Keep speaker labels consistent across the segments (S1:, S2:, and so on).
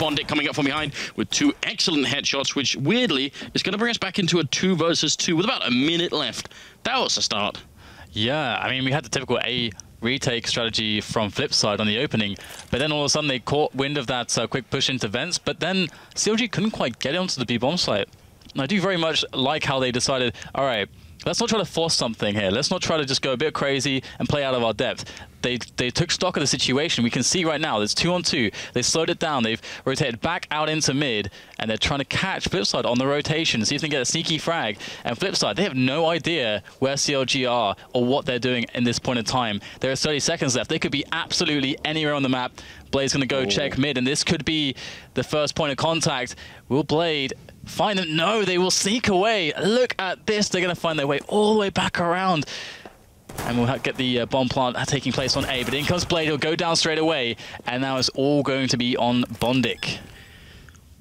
S1: Bondit coming up from behind with 2 excellent headshots, which weirdly is going to bring us back into a 2 versus 2 with about a minute left. That was the start.
S2: Yeah, I mean, we had the typical A retake strategy from Flipside on the opening, but then all of a sudden they caught wind of that quick push into vents, but then CLG couldn't quite get onto the B bomb site. And I do very much like how they decided, all right, let's not try to force something here. Let's not try to just go a bit crazy and play out of our depth. They took stock of the situation. We can see right now there's 2-on-2. They slowed it down. They've rotated back out into mid, and they're trying to catch Flipside on the rotation, see if they can get a sneaky frag. And Flipside, they have no idea where CLG are or what they're doing in this point in time. There are 30 seconds left. They could be absolutely anywhere on the map. Blade's going to go check mid, and this could be the first point of contact. Will Blade find them? No, they will sneak away. Look at this. They're going to find their way all the way back around. And we'll get the bomb plant taking place on A. But in comes Blade. He'll go down straight away. And now it's all going to be on Bondik.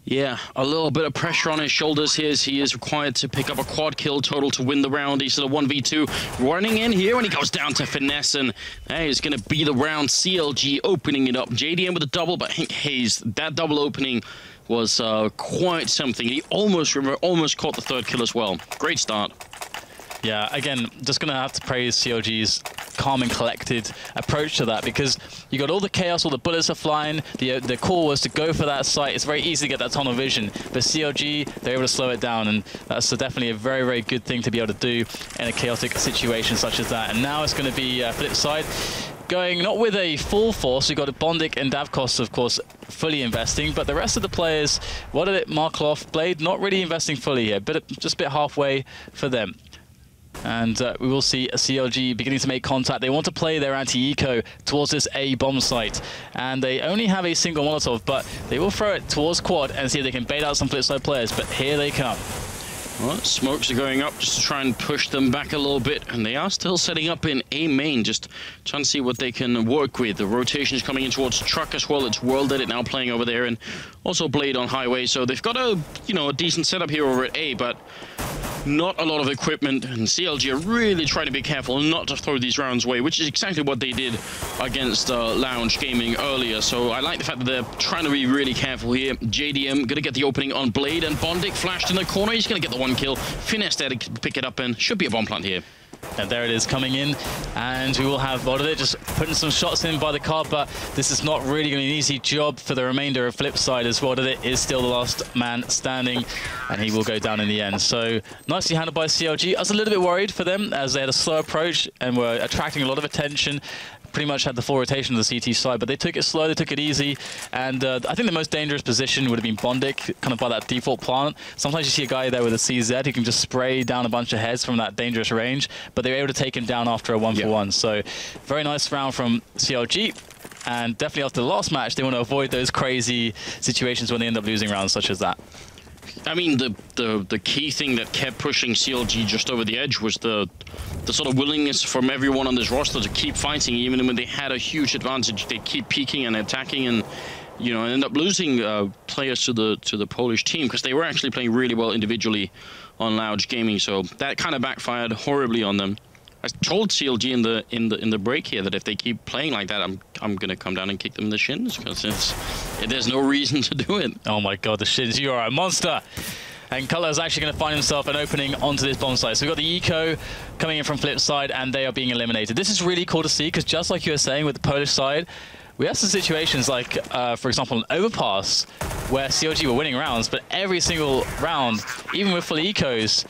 S1: Yeah, a little bit of pressure on his shoulders here as he is required to pick up a quad kill total to win the round. He's at a 1v2 running in here, and he goes down to Finesse, and that is going to be the round. CLG opening it up. JDM with a double, but Hank Hayes, that double opening was quite something. He almost caught the 3rd kill as well. Great start.
S2: Yeah, again, just going to have to praise CLG's calm and collected approach to that, because you got all the chaos, all the bullets are flying. The call was to go for that site. It's very easy to get that tunnel vision, but CLG, they're able to slow it down, and that's definitely a very, very good thing to be able to do in a chaotic situation such as that. And now it's going to be Flipside going not with a full force. We've got Bondik and Davkos, of course, fully investing, but the rest of the players, what did it mark off? Blade not really investing fully here, but just a bit halfway for them. And we will see a CLG beginning to make contact. They want to play their anti-eco towards this A bomb site. And they only have a single Molotov, but they will throw it towards quad and see if they can bait out some Flipside players. But here they come.
S1: Well, smokes are going up just to try and push them back a little bit, and they are still setting up in A main, just trying to see what they can work with. The rotation is coming in towards truck as well. It's World Edit now playing over there, and also Blade on highway. So they've got a decent setup here over at A, but not a lot of equipment, and CLG are really trying to be careful not to throw these rounds away, which is exactly what they did against Lounge Gaming earlier. So I like the fact that they're trying to be really careful here. JDM gonna get the opening on Blade, and Bondik flashed in the corner. He's gonna get the 1 kill. Finesse there to pick it up, and should be a bomb plant here.
S2: And there it is coming in, and we will have Vodovit just putting some shots in by the car, but this is not really going to be an easy job for the remainder of Flipside, as Vodovit is still the last man standing, and he will go down in the end. So nicely handled by CLG. I was a little bit worried for them as they had a slow approach and were attracting a lot of attention. Pretty much had the full rotation of the CT side, but they took it slow, they took it easy, and I think the most dangerous position would have been Bondik, kind of by that default plant. Sometimes you see a guy there with a CZ who can just spray down a bunch of heads from that dangerous range, but they were able to take him down after a 1-for-1. So very nice round from CLG, and definitely after the last match, they want to avoid those crazy situations when they end up losing rounds such as that.
S1: I mean, the key thing that kept pushing CLG just over the edge was the sort of willingness from everyone on this roster to keep fighting, even when they had a huge advantage. They keep peeking and attacking, and end up losing players to the Polish team because they were actually playing really well individually on Lounge Gaming. So that kind of backfired horribly on them. I told CLG in the break here that if they keep playing like that, I'm gonna come down and kick them in the shins, because there's no reason to do it.
S2: Oh my god, the shins! You are a monster. And Color is actually going to find himself an opening onto this bomb site. So we've got the eco coming in from Flipside, and they are being eliminated. This is really cool to see, because just like you were saying with the Polish side, we have some situations like, for example, an overpass where CLG were winning rounds, but every single round, even with full ecos,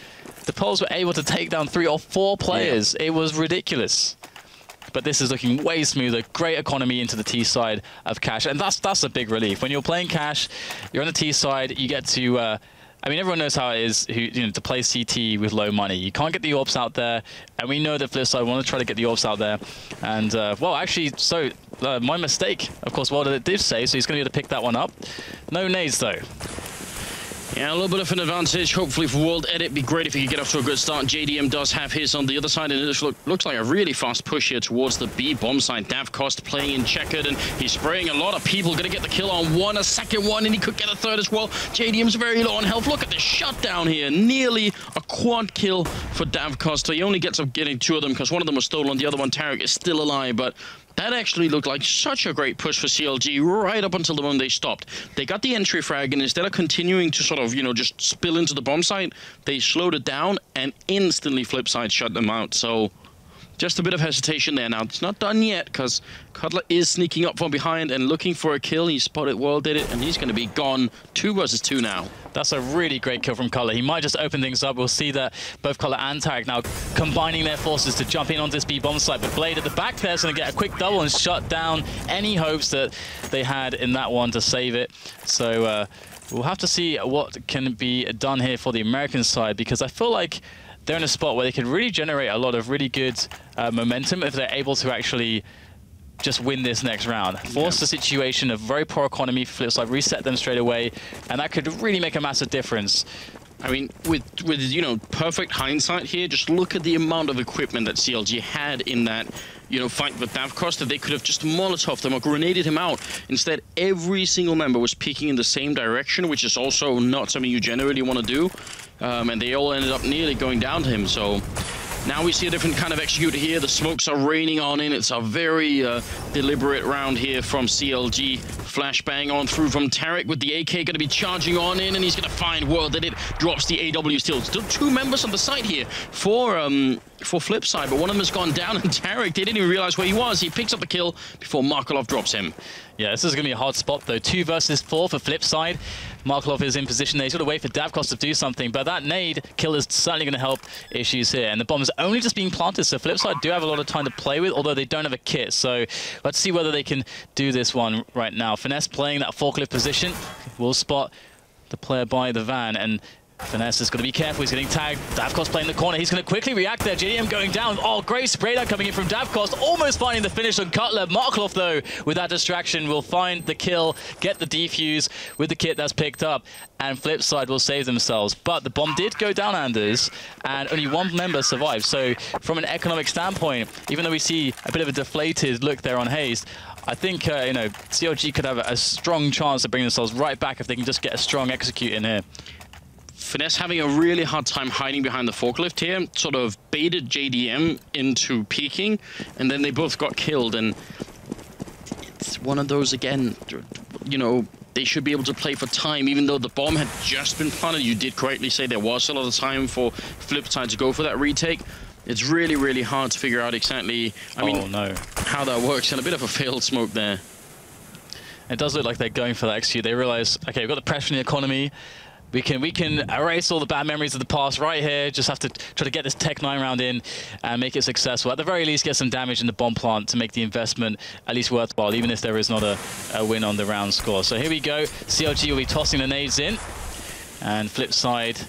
S2: the Poles were able to take down 3 or 4 players. Yeah. It was ridiculous. But this is looking way smoother. Great economy into the T side of Cash, and that's a big relief. When you're playing Cash, you're on the T side, you get to... I mean, everyone knows how it is to play CT with low money. You can't get the orbs out there, and we know that Flipside want to try to get the orbs out there. And, well, actually, so my mistake, of course, what it did say, so he's going to be able to pick that one up. No nades, though.
S1: Yeah, a little bit of an advantage, hopefully for World Edit. Be great if he could get off to a good start. JDM does have his on the other side, and it looks like a really fast push here towards the B bomb side. Davkost playing in checkered, and he's spraying a lot of people. Gonna get the kill on one, a second one, and he could get a third as well. JDM's very low on health. Look at the shutdown here. Nearly a quad kill for Davkost. He only gets up getting 2 of them because one of them was stolen. The other one, Tarek, is still alive, but That actually looked like such a great push for CLG right up until the moment they stopped. They got the entry frag, and instead of continuing to sort of, you know, just spill into the bomb site, they slowed it down and instantly Flipside shut them out. So just a bit of hesitation there. Now, it's not done yet because Cutler is sneaking up from behind and looking for a kill. He spotted World did it, and he's going to be gone. 2 versus 2 now.
S2: That's a really great kill from Cutler. He might just open things up. We'll see that both Cutler and Tarek now combining their forces to jump in on this B bomb site. But Blade at the back there is going to get a quick double and shut down any hopes that they had in that one to save it. So we'll have to see what can be done here for the American side, because I feel like they're in a spot where they could really generate a lot of really good momentum if they're able to actually just win this next round. Force the situation of very poor economy for Flipside, reset them straight away, and that could really make a massive difference.
S1: I mean, with you know, perfect hindsight here, just look at the amount of equipment that CLG had in that, you know, fight with Davkos, that they could have just Molotoved him or grenaded him out. Instead, every single member was peeking in the same direction, which is also not something you generally want to do. And they all ended up nearly going down to him. So now we see a different kind of executor here. The smokes are raining on in. It's a very deliberate round here from CLG. Flashbang on through from Tarek with the AK going to be charging on in, and he's going to find World that it drops the AW still. Still 2 members on the site here for Flipside, but one of them has gone down, and Tarek, they didn't even realize where he was. He picks up the kill before Markelov drops him.
S2: Yeah, this is going to be a hard spot, though. 2 versus 4 for Flipside. Markelov is in position there. He's got to wait for Davkos to do something, but that nade kill is certainly going to help issues here. And the bomb's only just being planted, so Flipside do have a lot of time to play with, although they don't have a kit. So let's see whether they can do this one right now. Finesse playing that forklift position. Will spot the player by the van, and Finesse is going to be careful. He's getting tagged. Davkos playing the corner. He's going to quickly react there. JDM going down. Oh, great spray down coming in from Davkos. Almost finding the finish on Cutler. Markelov, though, with that distraction, will find the kill, get the defuse with the kit that's picked up, and Flipside will save themselves. But the bomb did go down, Anders, and only 1 member survived. So from an economic standpoint, even though we see a bit of a deflated look there on Haste, I think, you know, CLG could have a strong chance of bringing themselves right back if they can just get a strong execute in here.
S1: Finesse having a really hard time hiding behind the forklift here, sort of baited JDM into peeking, and then they both got killed. And it's one of those, again, you know, they should be able to play for time, even though the bomb had just been planted. You did correctly say there was a lot of time for Flipside to go for that retake. It's really, really hard to figure out exactly, I mean, how that works, and a bit of a failed smoke there.
S2: It does look like they're going for that execute. They realize, okay, we've got the pressure in the economy. We can erase all the bad memories of the past right here. Just have to try to get this Tech 9 round in and make it successful. At the very least, get some damage in the bomb plant to make the investment at least worthwhile, even if there is not a win on the round score. So here we go. CLG will be tossing the nades in, and Flipside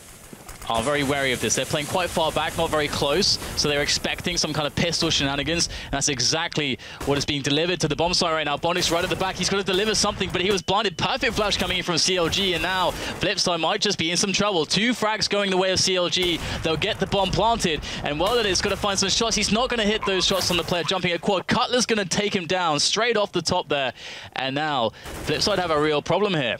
S2: are very wary of this. They're playing quite far back, not very close, so they're expecting some kind of pistol shenanigans, and that's exactly what is being delivered to the bomb site right now. Bondix right at the back. He's got to deliver something, but he was blinded. Perfect flash coming in from CLG, and now Flipside might just be in some trouble. 2 frags going the way of CLG. They'll get the bomb planted, and Welded is going to find some shots. He's not going to hit those shots on the player jumping at quad. Cutler's going to take him down straight off the top there, and now Flipside have a real problem here.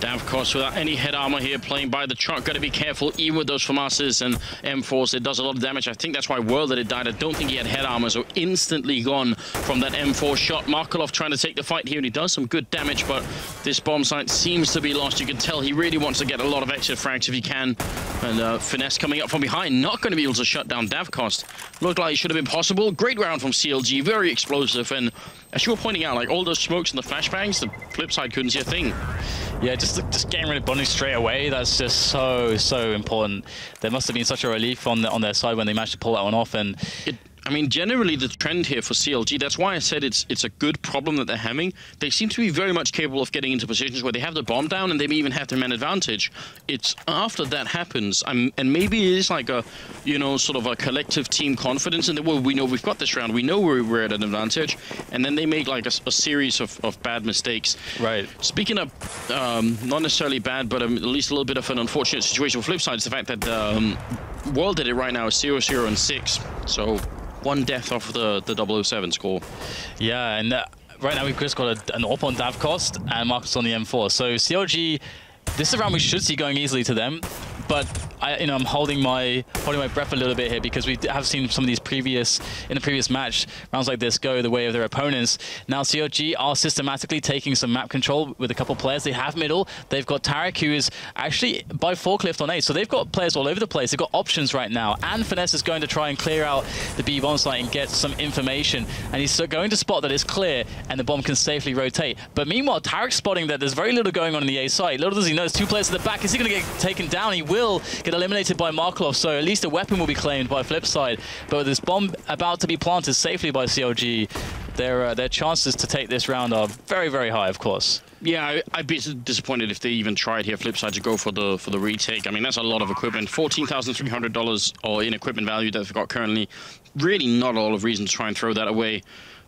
S1: Davkos without any head armor here, playing by the truck. Got to be careful, even with those FAMASs and M4s. It does a lot of damage. I think that's why World that it died. I don't think he had head armor, so instantly gone from that M4 shot. Markelov trying to take the fight here, and he does some good damage, but this bomb site seems to be lost. You can tell he really wants to get a lot of exit frags if he can. And Finesse coming up from behind, not going to be able to shut down Davkos. Looked like it should have been possible. Great round from CLG, very explosive, and as you were pointing out, like all those smokes and the flashbangs, the Flipside couldn't see a thing.
S2: Yeah, just getting rid of Bondix straight away, that's just so important. There must have been such a relief on their side when they managed to pull that one off. And
S1: I mean, generally the trend here for CLG, that's why I said it's a good problem that they're having. They seem to be very much capable of getting into positions where they have the bomb down and they may even have the man advantage. It's after that happens, and maybe it is like a, you know, sort of a collective team confidence in that, well, we know we've got this round, we know we're at an advantage, and then they make like a series of bad mistakes.
S2: Right.
S1: Speaking of not necessarily bad, but at least a little bit of an unfortunate situation for Flipside is the fact that World did it right now is 0-0 and 6, so 1 death off the 007 score.
S2: Yeah, and right now we've just got an AWP on Davkos and Marcus on the M4. So CLG this is a round we should see going easily to them, but I'm holding my breath a little bit here because we have seen some of these in the previous match, rounds like this go the way of their opponents. Now CLG are systematically taking some map control with a couple players. They have middle. They've got Tarek, who is actually by forklift on A, so they've got players all over the place. They've got options right now, and Finesse is going to try and clear out the B bomb site and get some information, and he's going to spot that it's clear and the bomb can safely rotate. But meanwhile, Tarek's spotting that there's very little going on in the A site. Little does he know, there's 2 players at the back. Is he going to get taken down? He will get eliminated by Markov, so at least a weapon will be claimed by Flipside. But with this bomb about to be planted safely by CLG, their chances to take this round are very, very high, of course.
S1: Yeah, I'd be disappointed if they even tried here, Flipside, to go for the retake. I mean, that's a lot of equipment. $14,300 or in equipment value that they've got currently. Really not a lot of reason to try and throw that away.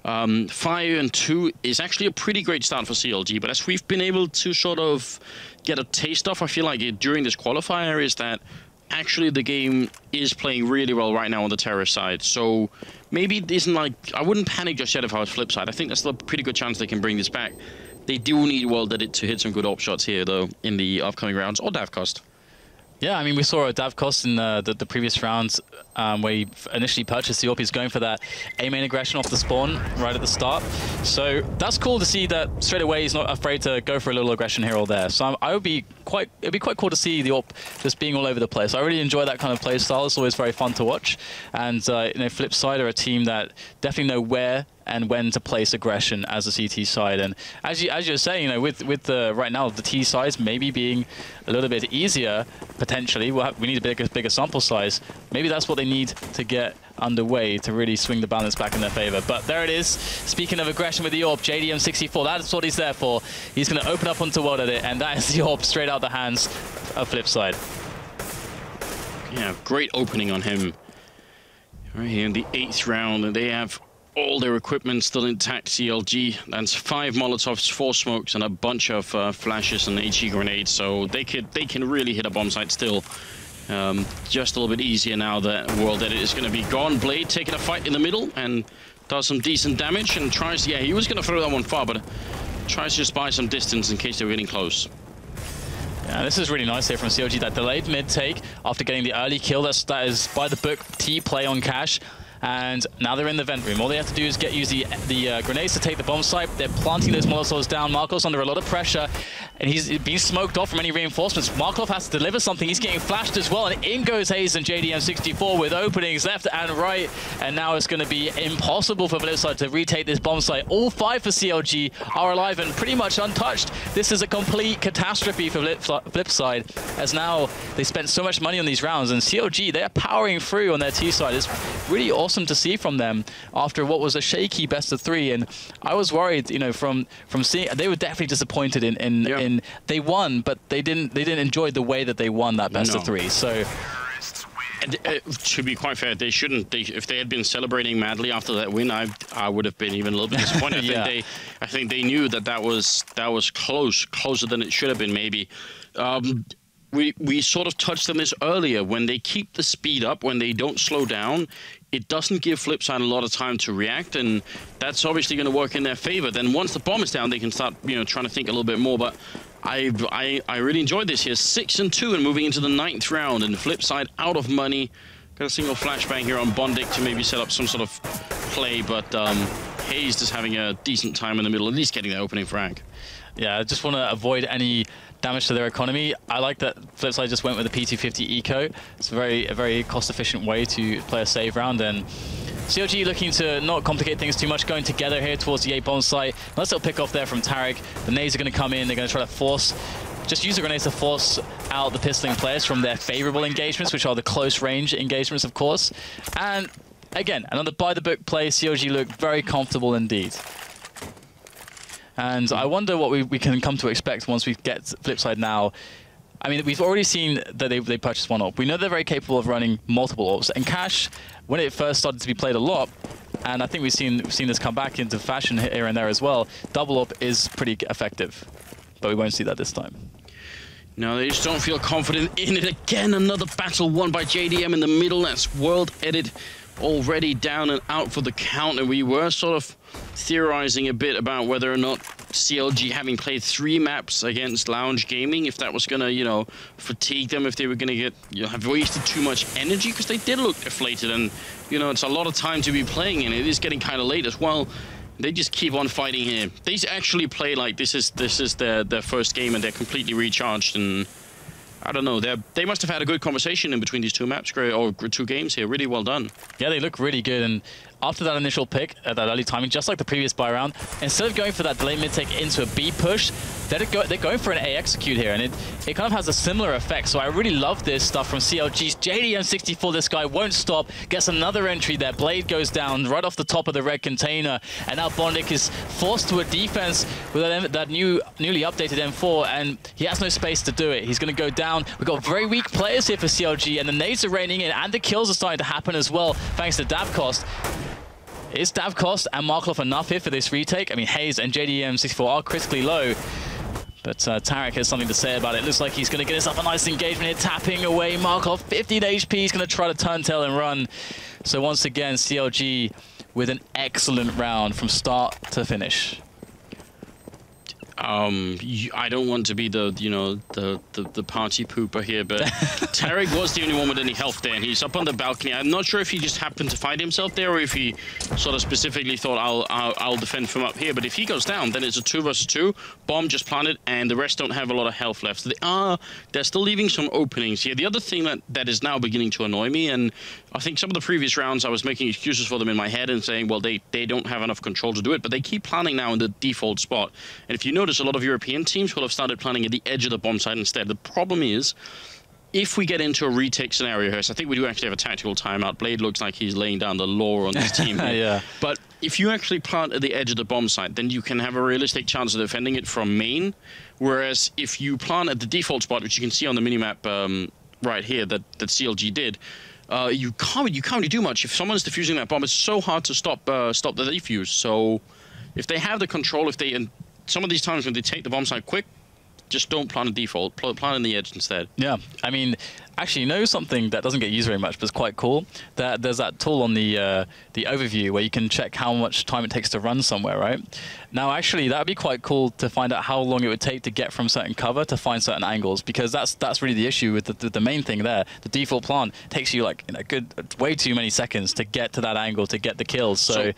S1: 5-2 is actually a pretty great start for CLG, but as we've been able to sort of get a taste of, I feel like during this qualifier, is that actually the game is playing really well right now on the terrorist side. So maybe it isn't like, I wouldn't panic just yet if I was Flipside. I think there's a pretty good chance they can bring this back. They do need World Edit to hit some good op shots here, though, in the upcoming rounds, or Davcost.
S2: Yeah, I mean, we saw a Davcost in the previous rounds where he initially purchased the AWP. He's going for that A-main aggression off the spawn right at the start. So that's cool to see that straight away he's not afraid to go for a little aggression here or there. So it'd be quite cool to see the AWP just being all over the place. I really enjoy that kind of play style. It's always very fun to watch. And Flipside are a team that definitely know where and when to place aggression as a CT side. And as you're saying, with right now the T sides maybe being a little bit easier potentially, we need a bigger sample size. Maybe that's what they need to get underway to really swing the balance back in their favor. But there it is. Speaking of aggression with the AWP, JDM64, that's what he's there for. He's going to open up onto World Edit, and that is the AWP straight out the hands of Flipside.
S1: Yeah, great opening on him. Right here in the 8th round, and they have all their equipment still intact. CLG, that's 5 Molotovs, 4 smokes, and a bunch of flashes and HE grenades, so they can really hit a bomb site still. Just a little bit easier now that World Edit is going to be gone. Blade taking a fight in the middle and does some decent damage and tries, yeah, he was going to throw that one far, but tries to just buy some distance in case they were getting close.
S2: Yeah, this is really nice here from CLG, that delayed mid-take after getting the early kill. That is by the book T play on Cash. And now they're in the vent room. All they have to do is use the grenades to take the bomb site. They're planting those Molotovs down. Markov's under a lot of pressure, and he's being smoked off from any reinforcements. Markov has to deliver something. He's getting flashed as well, and in goes Hayes and JDM64 with openings left and right. And now it's going to be impossible for Flipside to retake this bomb site. All 5 for CLG are alive and pretty much untouched. This is a complete catastrophe for Flipside, as now they spent so much money on these rounds, and CLG, they're powering through on their T side. It's really awesome to see from them after what was a shaky best of 3. And I was worried, from seeing, they were definitely disappointed in they won, but they didn't enjoy the way that they won that best of 3. So
S1: to be quite fair, they shouldn't. If they had been celebrating madly after that win, I would have been even a little bit disappointed.
S2: Yeah.
S1: I think they knew that was closer than it should have been maybe. We sort of touched on this earlier. When they keep the speed up, when they don't slow down, it doesn't give Flipside a lot of time to react, and that's obviously going to work in their favor. Then once the bomb is down, they can start, trying to think a little bit more. But I really enjoyed this here. 6-2 and moving into the 9th round, and Flipside out of money. Got a single flashbang here on Bondic to maybe set up some sort of play, but Hayes just having a decent time in the middle, at least getting the opening frag.
S2: Yeah, I just want to avoid any damage to their economy. I like that Flipside just went with the P250 Eco. It's a very cost-efficient way to play a save round, and CLG looking to not complicate things too much, going together here towards the A bomb site. Nice little pick off there from Tarek. The nades are going to come in. They're going to try to just use the grenades to force out the pistoling players from their favorable engagements, which are the close range engagements, of course. And again, another by-the-book play. CLG look very comfortable indeed. And I wonder what we can come to expect once we get Flipside now. I mean, we've already seen that they purchased one AWP. We know they're very capable of running multiple AWPs. And Cash, when it first started to be played a lot, and I think we've seen this come back into fashion here and there as well, double AWP is pretty effective. But we won't see that this time.
S1: No, they just don't feel confident in it. Again, another battle won by JDM in the middle. That's World Edit already down and out for the count. And we were sort of theorizing a bit about whether or not CLG having played 3 maps against Lounge Gaming, if that was gonna, you know, fatigue them, if they were gonna get, you know, have wasted too much energy, because they did look deflated, and, you know, it's a lot of time to be playing, and it is getting kind of late as well. They just keep on fighting here. They actually play like this is their first game, and they're completely recharged, and I don't know. They must have had a good conversation in between these 2 maps, or 2 games here. Really well done.
S2: Yeah, they look really good. And after that initial pick, at that early timing, just like the previous buy round, instead of going for that delay mid-take into a B push, they're going for an A execute here, and it kind of has a similar effect. So I really love this stuff from CLG's JDM64. This guy won't stop, gets another entry there. Blade goes down right off the top of the red container, and now Bondik is forced to a defense with that newly updated M4, and he has no space to do it. He's going to go down. We've got very weak players here for CLG, and the nades are raining in, and the kills are starting to happen as well, thanks to Davkost. Is Davkost and Markov enough here for this retake? I mean, Hayes and JDM64 are critically low, but Tarek has something to say about it. Looks like he's going to get himself a nice engagement here, tapping away Markov. 15 HP, he's going to try to turn tail and run. So once again, CLG with an excellent round from start to finish.
S1: I don't want to be the party pooper here, but Tarek was the only one with any health there, and he's up on the balcony. I'm not sure if he just happened to find himself there, or if he sort of specifically thought I'll defend from up here. But if he goes down, then it's a 2 versus 2. Bomb just planted, and the rest don't have a lot of health left. So they're still leaving some openings here. The other thing that is now beginning to annoy me, and I think some of the previous rounds I was making excuses for them in my head and saying, well, they don't have enough control to do it, but they keep planning now in the default spot. And if you notice, a lot of European teams will have started planning at the edge of the bomb site instead. The problem is, if we get into a retake scenario here, so I think we do actually have a tactical timeout. Blade looks like he's laying down the law on this team here.
S2: Yeah.
S1: But if you actually plant at the edge of the bomb site, then you can have a realistic chance of defending it from main. Whereas if you plant at the default spot, which you can see on the minimap right here that CLG did, you can't really do much. If someone's defusing that bomb, it's so hard to stop the defuse. So if they have the control, and some of these times when they take the bomb site quick, just don't plant a default, plant in the edge instead. Yeah,
S2: I mean, actually, you know something that doesn't get used very much, but it's quite cool? That there's that tool on the overview where you can check how much time it takes to run somewhere, right? Now, actually, that would be quite cool to find out how long it would take to get from certain cover to find certain angles, because that's really the issue with the main thing there. The default plant takes you like way too many seconds to get to that angle to get the kills. So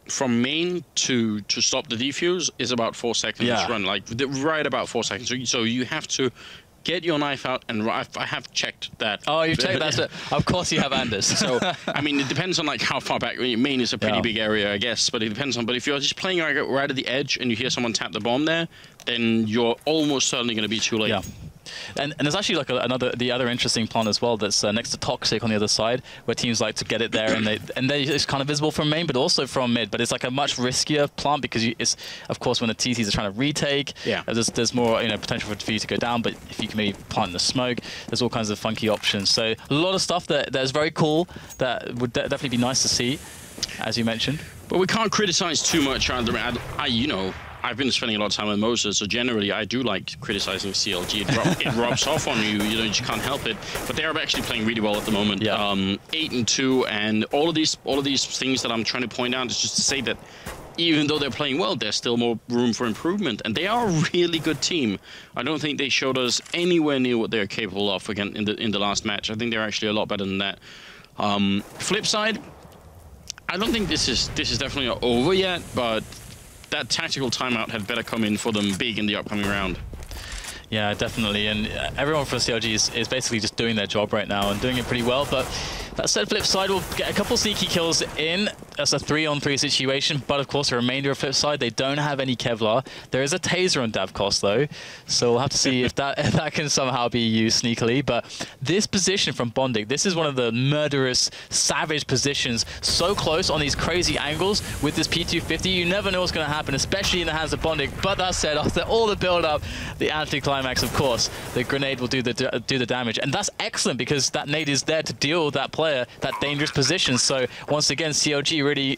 S1: from main to stop the defuse is about 4 seconds run, like right about 4 seconds. So you have to get your knife out, and I have checked that.
S2: Oh, you've checked that? Of course you have, Anders.
S1: So, I mean, it depends on like how far back. Main is a pretty big area, I guess, but it depends on. But if you're just playing right at the edge and you hear someone tap the bomb there, then you're almost certainly going to be too late.
S2: Yeah. And there's actually like the other interesting plant as well that's next to Toxic on the other side, where teams like to get it there, and it's kind of visible from main, but also from mid. But it's like a much riskier plant because it's, of course, when the TCs are trying to retake, there's more potential for you to go down. But if you can maybe plant in the smoke, there's all kinds of funky options. So a lot of stuff that's very cool that would definitely be nice to see, as you mentioned.
S1: But we can't criticize too much. I've been spending a lot of time with Moses, so generally I do like criticizing CLG. It rubs off on you. You just can't help it. But they're actually playing really well at the moment. Yeah. 8-2, and all of these things that I'm trying to point out is just to say that even though they're playing well, there's still more room for improvement, and they are a really good team. I don't think they showed us anywhere near what they're capable of again in the last match. I think they're actually a lot better than that. Flip side, I don't think this is definitely not over yet, but that tactical timeout had better come in for them big in the upcoming round.
S2: Yeah, definitely. And everyone from CLG is basically just doing their job right now and doing it pretty well. But that said, Flipside will get a couple sneaky kills in. That's a 3-on-3 situation. But of course, the remainder of Flipside, they don't have any Kevlar. There is a taser on Davkost though, so we'll have to see if that can somehow be used sneakily. But this position from Bondik, this is one of the murderous, savage positions. So close on these crazy angles with this P250. You never know what's going to happen, especially in the hands of Bondik. But that said, after all the build-up, the anti-climax, of course, the grenade will do the damage, and that's excellent because that nade is there to deal with that player, that dangerous position. So once again, CLG really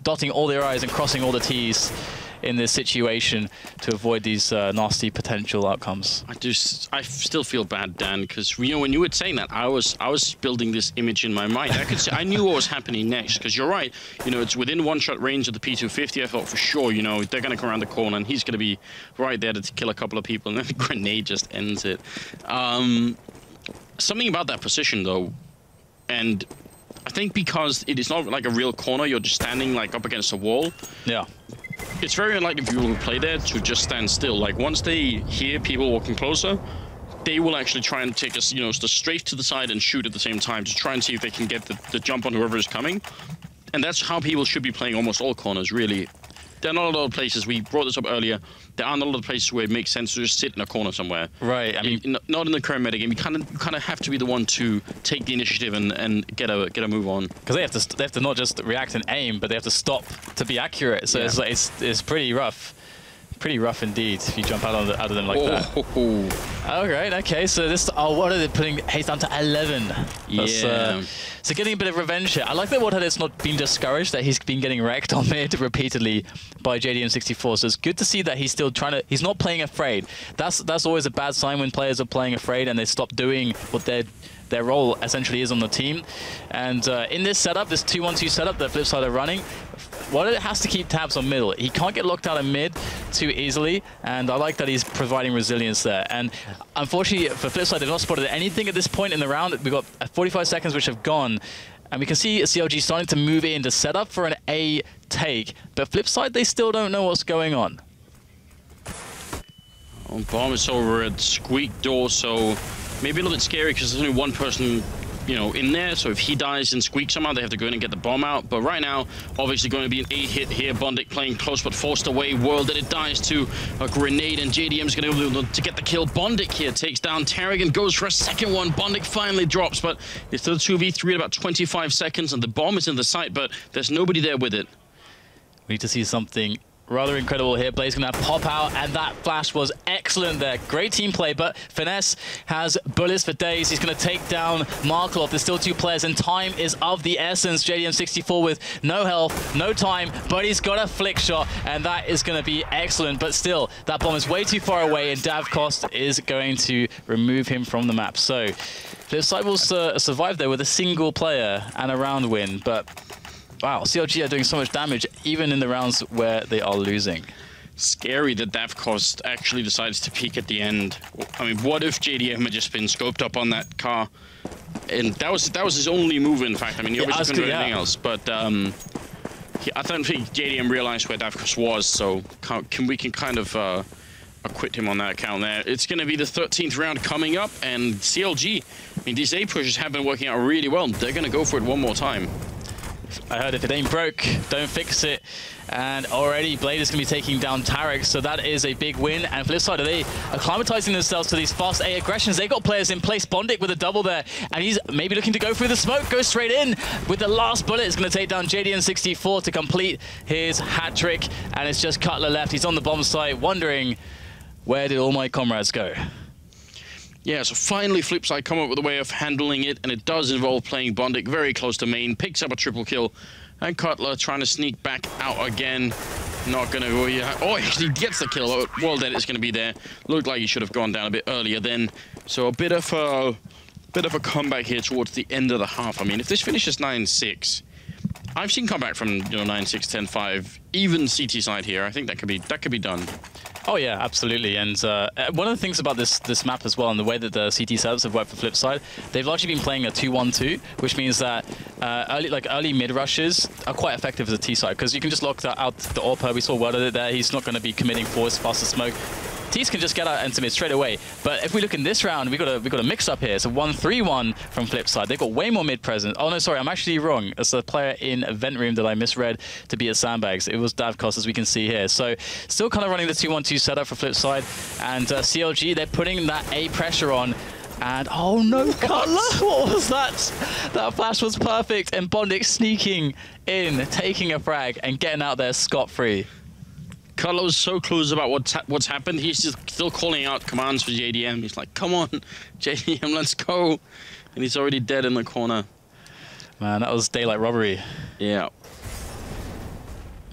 S2: dotting all their I's and crossing all the T's in this situation to avoid these nasty potential outcomes.
S1: I still feel bad, Dan, because you know when you were saying that, I was building this image in my mind. I knew what was happening next, because you're right. You know, it's within one-shot range of the P250. I thought for sure, you know, they're going to come around the corner and he's going to be right there to kill a couple of people, and then the grenade just ends it. Something about that position, though, and I think because it is not like a real corner, you're just standing like up against a wall.
S2: Yeah.
S1: It's very unlikely people who play there to just stand still. Like once they hear people walking closer, they will actually try and take us, you know, straight to the side and shoot at the same time to try and see if they can get the jump on whoever is coming. And that's how people should be playing almost all corners, really. There are not a lot of places, we brought this up earlier, there aren't a lot of places where it makes sense to just sit in a corner somewhere.
S2: Right, I mean...
S1: Not in the current metagame. You kind of have to be the one to take the initiative and get a move on.
S2: Because they have to not just react and aim, but they have to stop to be accurate. So yeah. It's pretty rough. Pretty rough indeed if you jump out of them like that. All right, okay, so this... Oh, what are they putting? Hayes down to 11.
S1: Yeah.
S2: So getting a bit of revenge here. I like that Warhead has not been discouraged, that he's been getting wrecked on mid repeatedly by JDM64. So it's good to see that he's still trying to... He's not playing afraid. That's always a bad sign when players are playing afraid and they stop doing what their role essentially is on the team. And in this setup, this 2-1-2 setup that Flipside are running, Warhead has to keep tabs on middle. He can't get locked out of mid too easily, and I like that he's providing resilience there. And unfortunately for Flipside, they've not spotted anything at this point in the round. We've got 45 seconds which have gone, and we can see CLG starting to move into setup for an A take, but Flipside, they still don't know what's going on.
S1: Bomb is over at Squeak door, so maybe a little bit scary because there's only one person, you know, in there. So if he dies and Squeak somehow, they have to go in and get the bomb out. But right now, obviously going to be an A hit here. Bondic playing close but forced away. World that it dies to a grenade, and JDM's going to be able to get the kill. Bondic here takes down Tarek and goes for a second one. Bondic finally drops, but it's still 2v3 at about 25 seconds, and the bomb is in the site, but there's nobody there with it.
S2: We need to see something rather incredible here. Blaze gonna pop out, and that flash was excellent there. Great team play, but Finesse has bullets for days. He's gonna take down Markov. There's still 2 players, and time is of the essence. JDM64 with no health, no time, but he's got a flick shot, and that is gonna be excellent. But still, that bomb is way too far away, and Davkost is going to remove him from the map. So Flipside will survive there with a single player and a round win, but wow, CLG are doing so much damage, even in the rounds where they are losing.
S1: Scary that Davkost actually decides to peek at the end. I mean, what if JDM had just been scoped up on that car? And that was his only move, in fact. I mean, he obviously couldn't do anything else. But I don't think JDM realized where Davkost was, so we can kind of acquit him on that account there. It's going to be the 13th round coming up, and CLG, I mean, these A pushes have been working out really well. They're going to go for it one more time.
S2: I heard if it ain't broke, don't fix it. And already Blade is going to be taking down Tarek, so that is a big win. And Flipside, they are acclimatizing themselves to these fast A aggressions. They got players in place. Bondic with a double there, and he's maybe looking to go through the smoke, go straight in with the last bullet. Is going to take down JDM64 to complete his hat trick, and it's just Cutler left. He's on the bomb site, wondering, where did all my comrades go?
S1: Yeah, so finally Flipside come up with a way of handling it, and it does involve playing Bondic very close to main, picks up a triple kill, and Cutler trying to sneak back out again. Not gonna go here. Oh, he actually gets the kill. World Dead is gonna be there. Looked like he should have gone down a bit earlier then. So a bit of a comeback here towards the end of the half. I mean, if this finishes 9-6, I've seen comeback from 9-6, 10-5, even CT side here. I think that could be done.
S2: Oh yeah, absolutely. And one of the things about this map as well, and the way that the CT setups have worked for Flipside, they've largely been playing a 2-1-2, which means that early mid rushes are quite effective as a T side, because you can just lock out the AWP. We saw Word it there. He's not going to be committing force fast as smoke. Ts can just get out into mid straight away. But if we look in this round, we got a mix up here. So 1-3-1 from Flipside. They've got way more mid presence. Oh no, sorry, I'm actually wrong. It's a player in Event Room that I misread to be at Sandbags. It was Davkost, as we can see here. So still kind of running the 2-1-2 setup for Flipside. And CLG, they're putting that A pressure on. And oh no, Cutler! What was that? That flash was perfect. And Bondic sneaking in, taking a frag, and getting out there scot-free.
S1: Cutler was so clueless about what's happened. He's just still calling out commands for JDM. He's like, come on, JDM, let's go. And he's already dead in the corner.
S2: Man, that was daylight robbery.
S1: Yeah.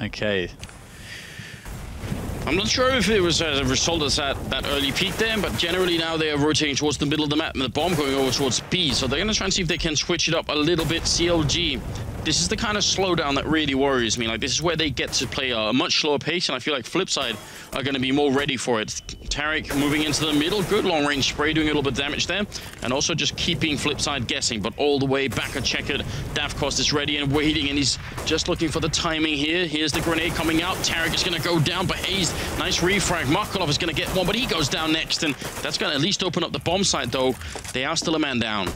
S2: Okay.
S1: I'm not sure if it was as a result of that early peak there, but generally now they are rotating towards the middle of the map and the bomb going over towards B. So they're going to try and see if they can switch it up a little bit. CLG, this is the kind of slowdown that really worries me. Like, this is where they get to play a much slower pace, and I feel like Flipside are going to be more ready for it. Tarek moving into the middle, good long-range spray, doing a little bit of damage there, and also just keeping Flipside guessing, but all the way back at Checkered. Davkost is ready and waiting, and he's just looking for the timing here. Here's the grenade coming out. Tarek is going to go down, but Hayes, nice refrag. Markolov is going to get one, but he goes down next, and that's going to at least open up the bomb site, though. They are still a man down.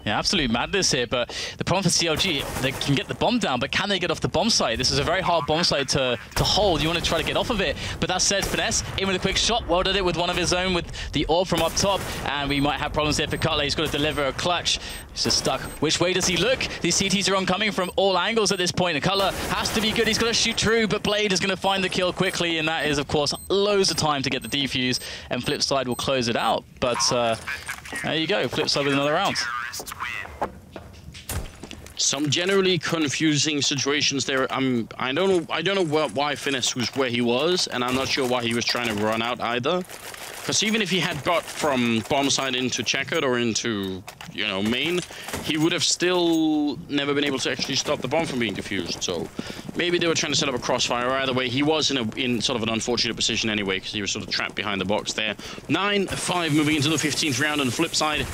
S2: Yeah, absolute madness here, but the problem for CLG, they can get the bomb down, but can they get off the bomb site? This is a very hard bomb site to hold. You want to try to get off of it, but that said, Finesse in with a quick shot, well did it with one of his own with the orb from up top, and we might have problems here for Cutler. He's got to deliver a clutch. He's just stuck. Which way does he look? These CTs are coming from all angles at this point. Cutler has to be good. He's got to shoot true, but Blade is going to find the kill quickly, and that is, of course, loads of time to get the defuse, and Flipside will close it out. But there you go, Flipside with another round.
S1: Some generally confusing situations there. I don't know why Finesse was where he was, and I'm not sure why he was trying to run out either. Because even if he had got from bomb side into Checkered or into, you know, main, he would have still never been able to actually stop the bomb from being defused. So maybe they were trying to set up a crossfire. Either way, he was in sort of an unfortunate position anyway, because he was sort of trapped behind the box there. 9-5 moving into the 15th round on the flip side.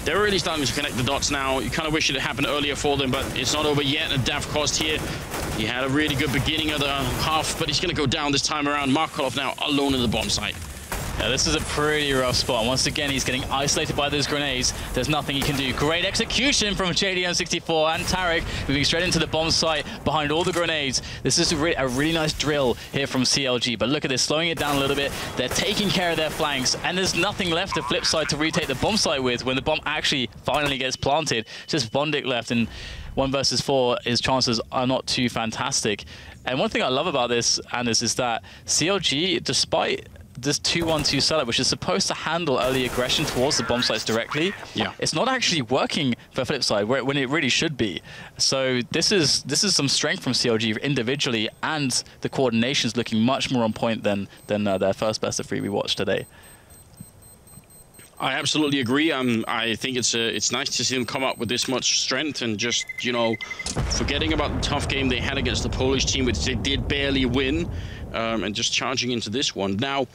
S1: They're really starting to connect the dots now. You kind of wish it had happened earlier for them, but it's not over yet. And Davkost here, he had a really good beginning of the half, but he's going to go down this time around. Markolov now alone in the bomb site.
S2: Yeah, this is a pretty rough spot. Once again, he's getting isolated by those grenades. There's nothing he can do. Great execution from JDM64 and Tarek, moving straight into the bomb site behind all the grenades. This is a really nice drill here from CLG, but look at this, slowing it down a little bit. They're taking care of their flanks, and there's nothing left to Flipside to retake the bomb site with when the bomb actually finally gets planted. Just Vondik left, and 1 versus 4, his chances are not too fantastic. And one thing I love about this, Anders, is that CLG, despite this 2-1-2 setup, which is supposed to handle early aggression towards the bomb sites directly, it's not actually working for Flipside when it really should be. So this is some strength from CLG individually, and the coordination's looking much more on point than their first best of 3 we watched today.
S1: I absolutely agree. I think it's nice to see them come up with this much strength and just, you know, forgetting about the tough game they had against the Polish team, which they did barely win, and just charging into this one. Now,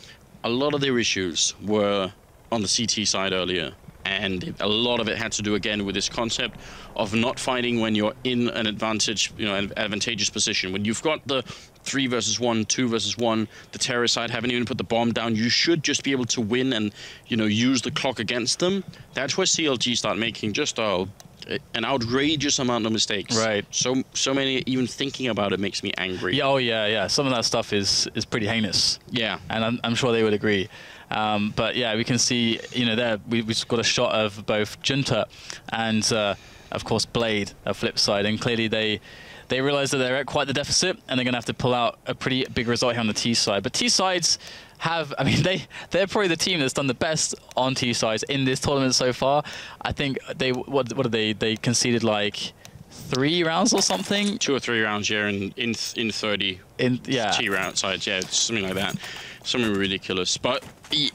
S1: a lot of their issues were on the CT side earlier, and a lot of it had to do again with this concept of not fighting when you're in an advantageous position. When you've got the 3 versus 1, 2 versus 1, the terror side haven't even put the bomb down, you should just be able to win and, you know, use the clock against them. That's where CLG start making just an outrageous amount of mistakes.
S2: Right.
S1: So many, even thinking about it makes me angry.
S2: Yeah, oh yeah. Some of that stuff is pretty heinous. Yeah. And I'm sure they would agree. But yeah, we can see, you know, there we've got a shot of both Junta and, of course, Blade, a Flipside, and clearly they realize that they're at quite the deficit, and they're going to have to pull out a pretty big result here on the T side. But T sides have, I mean, they're probably the team that's done the best on T sides in this tournament so far. I think what did they conceded like 3 rounds or something?
S1: 2 or 3 rounds, yeah, in 30. T round sides, yeah, something like that. Something ridiculous. But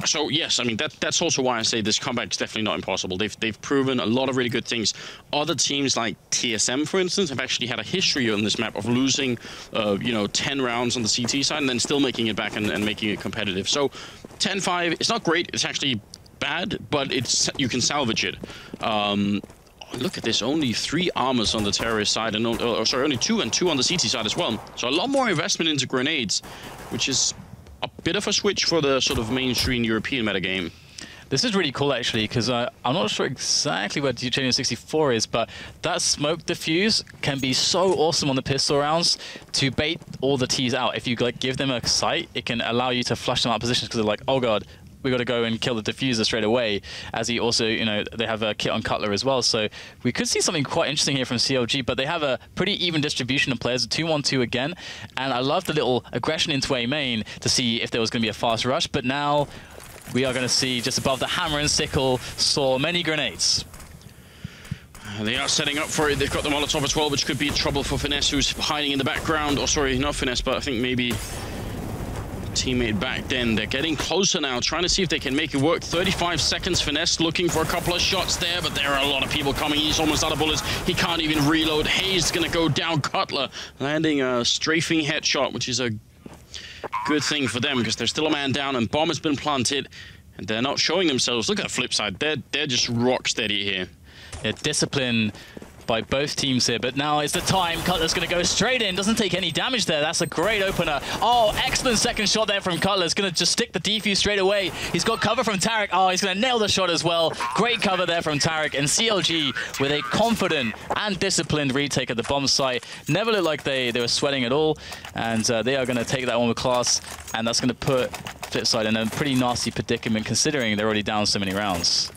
S1: so yes, I mean that's also why I say this comeback is definitely not impossible. They've proven a lot of really good things. Other teams like TSM, for instance, have actually had a history on this map of losing, 10 rounds on the CT side and then still making it back and making it competitive. So 10-5, it's not great. It's actually bad, but you can salvage it. Look at this, only 3 armors on the terrorist side, and only 2 and 2 on the CT side as well. So a lot more investment into grenades, which is a bit of a switch for the sort of mainstream European metagame.
S2: This is really cool, actually, because I'm not sure exactly where JDM64 is, but that smoke diffuse can be so awesome on the pistol rounds to bait all the Ts out. If you give them a sight, it can allow you to flush them out of positions because they're like, oh god, we got to go and kill the diffuser straight away. As he also, they have a kit on Cutler as well. So we could see something quite interesting here from CLG, but they have a pretty even distribution of players, a 2-1-2 again. And I love the little aggression into A main to see if there was going to be a fast rush. But now we are going to see just above the hammer and sickle saw many grenades.
S1: They are setting up for it. They've got the Molotov as well, which could be trouble for Finesse, who's hiding in the background. Oh, sorry, not Finesse, but I think maybe teammate back then. They're getting closer now, trying to see if they can make it work. 35 seconds. Finesse looking for a couple of shots there, but there are a lot of people coming. He's almost out of bullets. He can't even reload. Hayes going to go down. Cutler landing a strafing headshot, which is a good thing for them because there's still a man down and bomb has been planted and they're not showing themselves. Look at Flipside. They're just rock steady here.
S2: Yeah, discipline by both teams here, but now it's the time. Cutler's going to go straight in, doesn't take any damage there. That's a great opener. Oh, excellent second shot there from Cutler. He's going to just stick the defuse straight away. He's got cover from Tarek. Oh, he's going to nail the shot as well. Great cover there from Tarek, and CLG with a confident and disciplined retake at the bomb site. Never looked like they were sweating at all, and they are going to take that one with class, and that's going to put Flipside in a pretty nasty predicament considering they're already down so many rounds.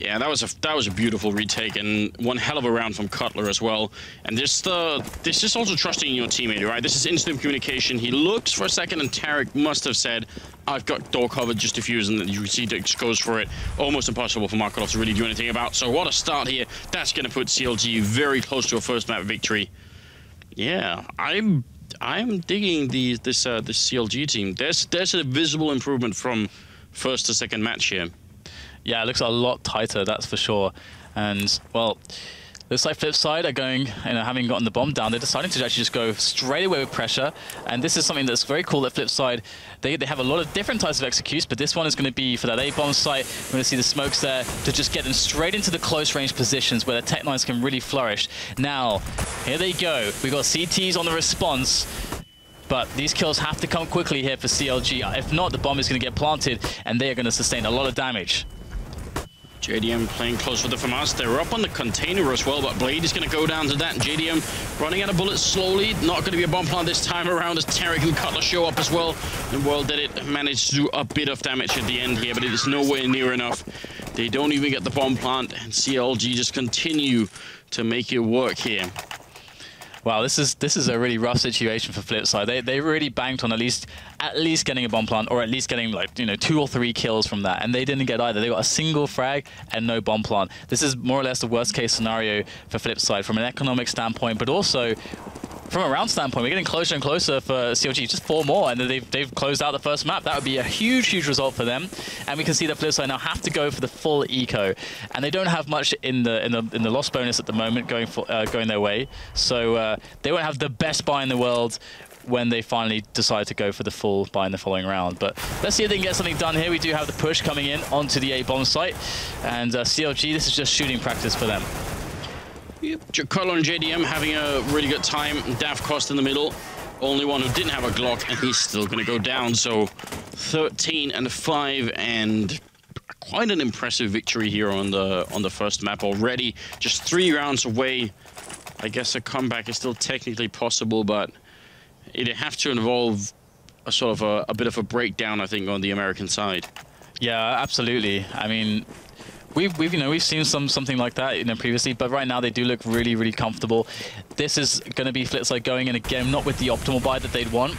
S1: Yeah, that was a beautiful retake and one hell of a round from Cutler as well. And this just also trusting your teammate, right? This is instant communication. He looks for a second and Tarek must have said, I've got door cover, just defuse, and you see Dix goes for it. Almost impossible for Markelov to really do anything about. So what a start here. That's going to put CLG very close to a first map victory. Yeah, I'm digging this CLG team. There's a visible improvement from first to second match here.
S2: Yeah, it looks a lot tighter, that's for sure. And, well, looks like Flipside are going, having gotten the bomb down, they're deciding to actually just go straight away with pressure. And this is something that's very cool that Flipside, they have a lot of different types of executes, but this one is going to be for that A-bomb site. We're going to see the smokes there to just get them straight into the close range positions where the tech lines can really flourish. Now, here they go. We've got CTs on the response. But these kills have to come quickly here for CLG. If not, the bomb is going to get planted, and they are going to sustain a lot of damage.
S1: JDM playing close with the FAMAS. They're up on the container as well, but Blade is going to go down to that. JDM running out of bullets slowly. Not going to be a bomb plant this time around as Tarek and Cutler show up as well. And World Did It managed to do a bit of damage at the end here, but it is nowhere near enough. They don't even get the bomb plant, and CLG just continue to make it work here.
S2: Wow, this is a really rough situation for Flipside. They really banked on at least getting a bomb plant, or at least getting, like, 2 or 3 kills from that, and they didn't get either. They got a single frag and no bomb plant. This is more or less the worst case scenario for Flipside from an economic standpoint, but also from a round standpoint. We're getting closer and closer for CLG. Just 4 more, and they've closed out the first map. That would be a huge result for them. And we can see that Flipside now have to go for the full eco, and they don't have much in the loss bonus at the moment going their way. So they won't have the best buy in the world when they finally decide to go for the full buy in the following round. But let's see if they can get something done here. We do have the push coming in onto the A-bomb site, and CLG, this is just shooting practice for them.
S1: Yep, Cutler and JDM having a really good time. Daft Cost in the middle. Only one who didn't have a Glock, and he's still going to go down. So 13-5, and quite an impressive victory here on the first map already. Just 3 rounds away. I guess a comeback is still technically possible, but it'd have to involve a sort of a bit of a breakdown, I think, on the American side.
S2: Yeah, absolutely. I mean, we've seen something like that previously, but right now they do look really comfortable. This is going to be Flipside going in again, not with the optimal buy that they'd want.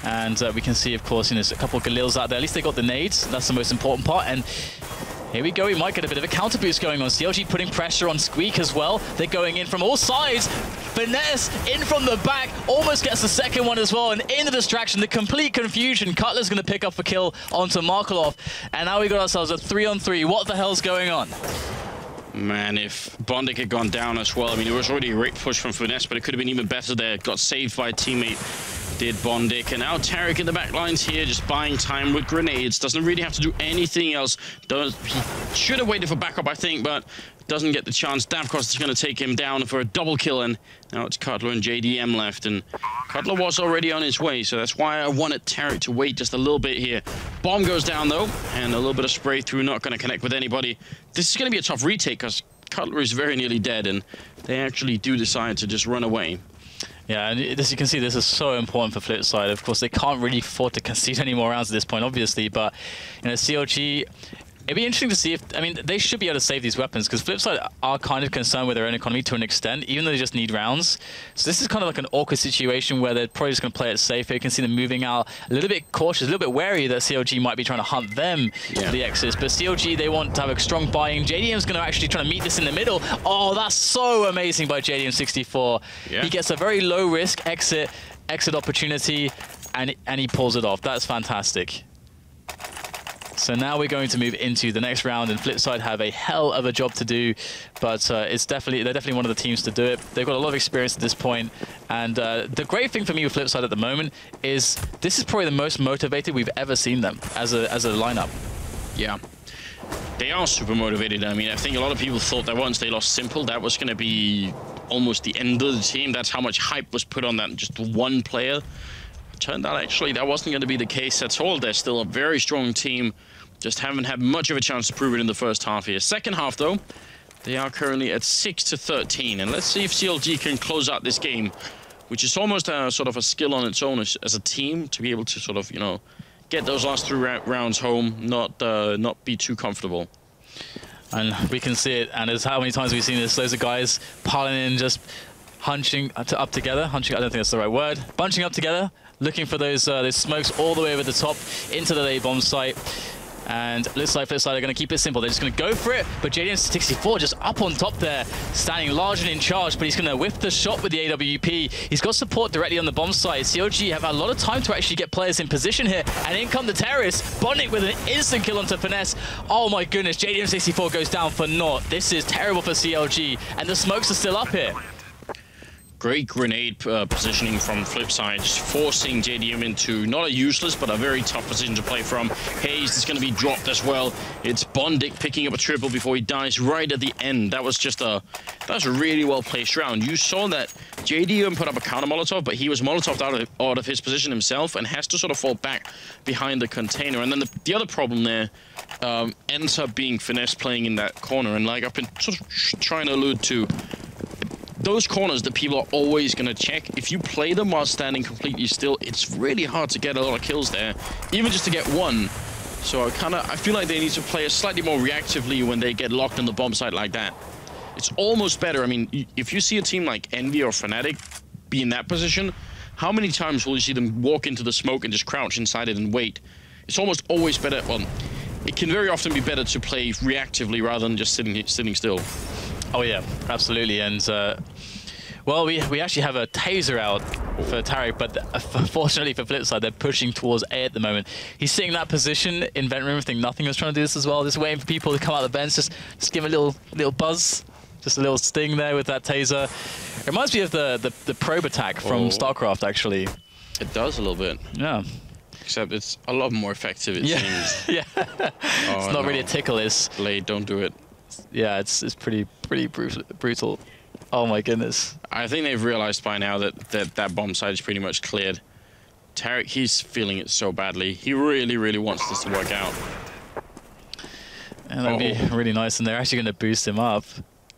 S2: And we can see, of course, there's a couple of Galils out there. At least they got the nades. That's the most important part. And here we go. We might get a bit of a counter boost going on. CLG putting pressure on Squeak as well. They're going in from all sides. Finesse in from the back. Almost gets the second one as well. And in the distraction, the complete confusion. Cutler's going to pick up a kill onto Markelov. And now we got ourselves a 3-on-3. What the hell's going on?
S1: Man, if Bondic had gone down as well, I mean, it was already a great push from Finesse, but it could have been even better there. Got saved by a teammate. Did Bondic, and now Tarek in the back lines here, just buying time with grenades. Doesn't really have to do anything else. He should have waited for backup, I think, but doesn't get the chance. Davkos is going to take him down for a double kill, and now it's Cutler and JDM left, and Cutler was already on his way, so that's why I wanted Tarek to wait just a little bit here. Bomb goes down, though, and a little bit of spray through, not going to connect with anybody. This is going to be a tough retake, because Cutler is very nearly dead, and they actually do decide to just run away.
S2: Yeah, and as you can see, this is so important for Flipside. Of course, they can't really afford to concede any more rounds at this point, obviously, but CLG, it'd be interesting to see if, I mean, they should be able to save these weapons, because Flipside are kind of concerned with their own economy to an extent, even though they just need rounds. So this is kind of like an awkward situation where they're probably just going to play it safe. You can see them moving out a little bit cautious, a little bit wary that CLG might be trying to hunt them for the exits. But CLG, they want to have a strong buy-in. JDM's going to actually try to meet this in the middle. Oh, that's so amazing by JDM64. Yeah. He gets a very low-risk exit opportunity. and he pulls it off. That's fantastic. So now we're going to move into the next round, and Flipside have a hell of a job to do, but they're definitely one of the teams to do it. They've got a lot of experience at this point, and the great thing for me with Flipside at the moment is this is probably the most motivated we've ever seen them as a lineup.
S1: Yeah. They are super motivated. I mean, I think a lot of people thought that once they lost Simple, that was going to be almost the end of the team. That's how much hype was put on that just one player. Turned out actually that wasn't going to be the case at all. They're still a very strong team, just haven't had much of a chance to prove it in the first half here. Second half though, they are currently at 6-13, and let's see if CLG can close out this game, which is almost a sort of a skill on its own as a team to be able to sort of, you know, get those last 3 rounds home, not be too comfortable.
S2: And we can see it, and as how many times we've seen this, loads of guys piling in, just hunching up together. Hunching, I don't think that's the right word. Bunching up together, looking for those smokes all the way over the top into the A bomb site. And looks like Flipside are going to keep it simple. They're just going to go for it, but JDM64 just up on top there, standing large and in charge, but he's going to whiff the shot with the AWP. He's got support directly on the bomb site. CLG have a lot of time to actually get players in position here, and in come the terrorists. Bonnick with an instant kill onto Finesse. Oh my goodness, JDM64 goes down for naught. This is terrible for CLG, and the smokes are still up here.
S1: Great grenade positioning from Flipside, just forcing JDM into not a useless, but a very tough position to play from. Hayes is going to be dropped as well. It's Bondic picking up a triple before he dies right at the end. That was just a really well placed round. You saw that JDM put up a counter Molotov, but he was Molotoved out of his position himself and has to sort of fall back behind the container. And then the other problem there ends up being Finesse playing in that corner. And like I've been sort of trying to allude to, those corners that people are always going to check, if you play them while standing completely still, it's really hard to get a lot of kills there, even just to get one. So I feel like they need to play slightly more reactively when they get locked on the bomb site like that. It's almost better. I mean, if you see a team like Envy or Fnatic be in that position, how many times will you see them walk into the smoke and just crouch inside it and wait? It's almost always better. Well, it can very often be better to play reactively rather than just sitting still.
S2: Oh yeah, absolutely. And well, we actually have a taser out for Tarek, but fortunately for Flipside, they're pushing towards A at the moment. He's sitting in that position in vent room. I think Nothing was trying to do this as well, just waiting for people to come out of the vents, just give him a little buzz, just a little sting there with that taser. It reminds me of the probe attack from StarCraft, actually.
S1: It does a little bit.
S2: Yeah.
S1: Except it's a lot more effective, it seems.
S2: Yeah. It's not really a tickle. It's
S1: Blade, don't do it.
S2: Yeah, it's pretty brutal. Oh my goodness.
S1: I think they've realized by now that bomb site is pretty much cleared. Tarek, he's feeling it so badly. He really, really wants this to work out.
S2: And that'd be really nice, and they're actually going to boost him up.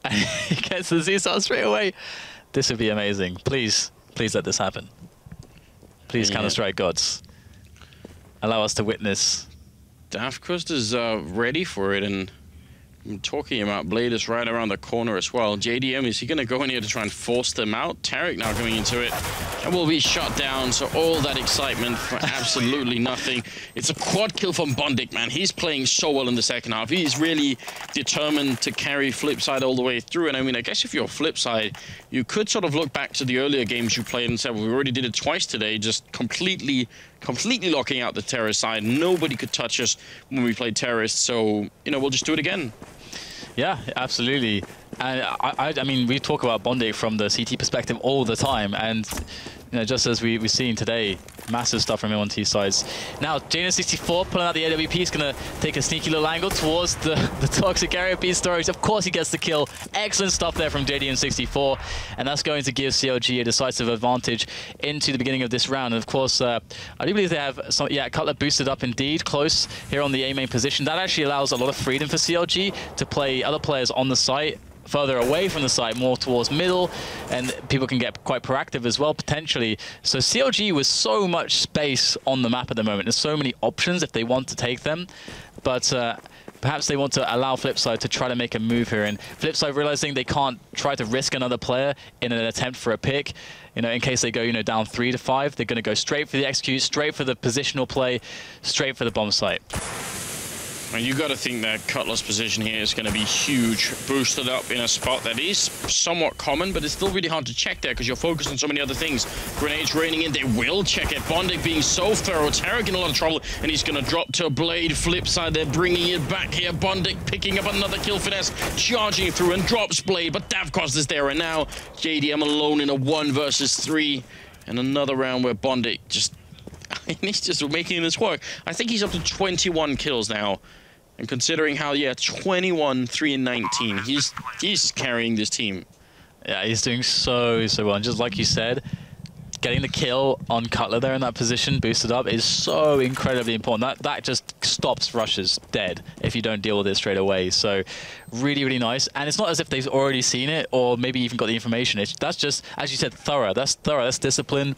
S2: And he gets the Z-Star straight away. This would be amazing. Please let this happen. Please, Counter-Strike gods, allow us to witness.
S1: Dafkust is ready for it, and I'm talking about Blade is right around the corner as well. JDM, is he going to go in here to try and force them out? Tarek now coming into it and will be shot down. So all that excitement for absolutely nothing. It's a quad kill from Bondic, man. He's playing so well in the second half. He's really determined to carry Flipside all the way through. And I mean, I guess if you're Flipside, you could sort of look back to the earlier games you played and say, well, we already did it twice today, just completely locking out the terrorist side. Nobody could touch us when we played terrorists. So, you know, we'll just do it again.
S2: Yeah, absolutely. And I mean, we talk about Bondic from the CT perspective all the time, and you know, just as we've seen today, massive stuff from him on T sides. Now, JDM64 pulling out the AWP. He's going to take a sneaky little angle towards the toxic area B storage. Of course, he gets the kill. Excellent stuff there from JDM64, and that's going to give CLG a decisive advantage into the beginning of this round. And of course, I do believe they have some. Yeah, Cutler boosted up indeed, close here on the A main position. That actually allows a lot of freedom for CLG to play other players on the site, further away from the site, more towards middle, and people can get quite proactive as well, potentially. So CLG with so much space on the map at the moment. There's so many options if they want to take them, but perhaps they want to allow Flipside to try to make a move here, and Flipside realizing they can't try to risk another player in an attempt for a pick. You know, in case they go, you know, down 3-5, they're going to go straight for the execute, straight for the positional play, straight for the bomb site.
S1: And you got to think that Cutler's position here is going to be huge, boosted up in a spot that is somewhat common, but it's still really hard to check there because you're focused on so many other things. Grenades raining in, they will check it. Bondic being so thorough, Tarek in a lot of trouble, and he's going to drop to Blade. Flipside, they're bringing it back here. Bondic picking up another kill. Finesse charging through and drops Blade, but Davkos is there, and now JDM alone in a 1 versus 3, and another round where Bondic just, he's just making this work. I think he's up to 21 kills now. And considering how, yeah, 21, 3 and 19, he's carrying this team.
S2: Yeah, he's doing so well. And just like you said, getting the kill on Cutler there in that position, boosted up, is so incredibly important. That just stops rushes dead if you don't deal with it straight away. So really nice. And it's not as if they've already seen it or maybe even got the information. That's just, as you said, thorough. That's discipline.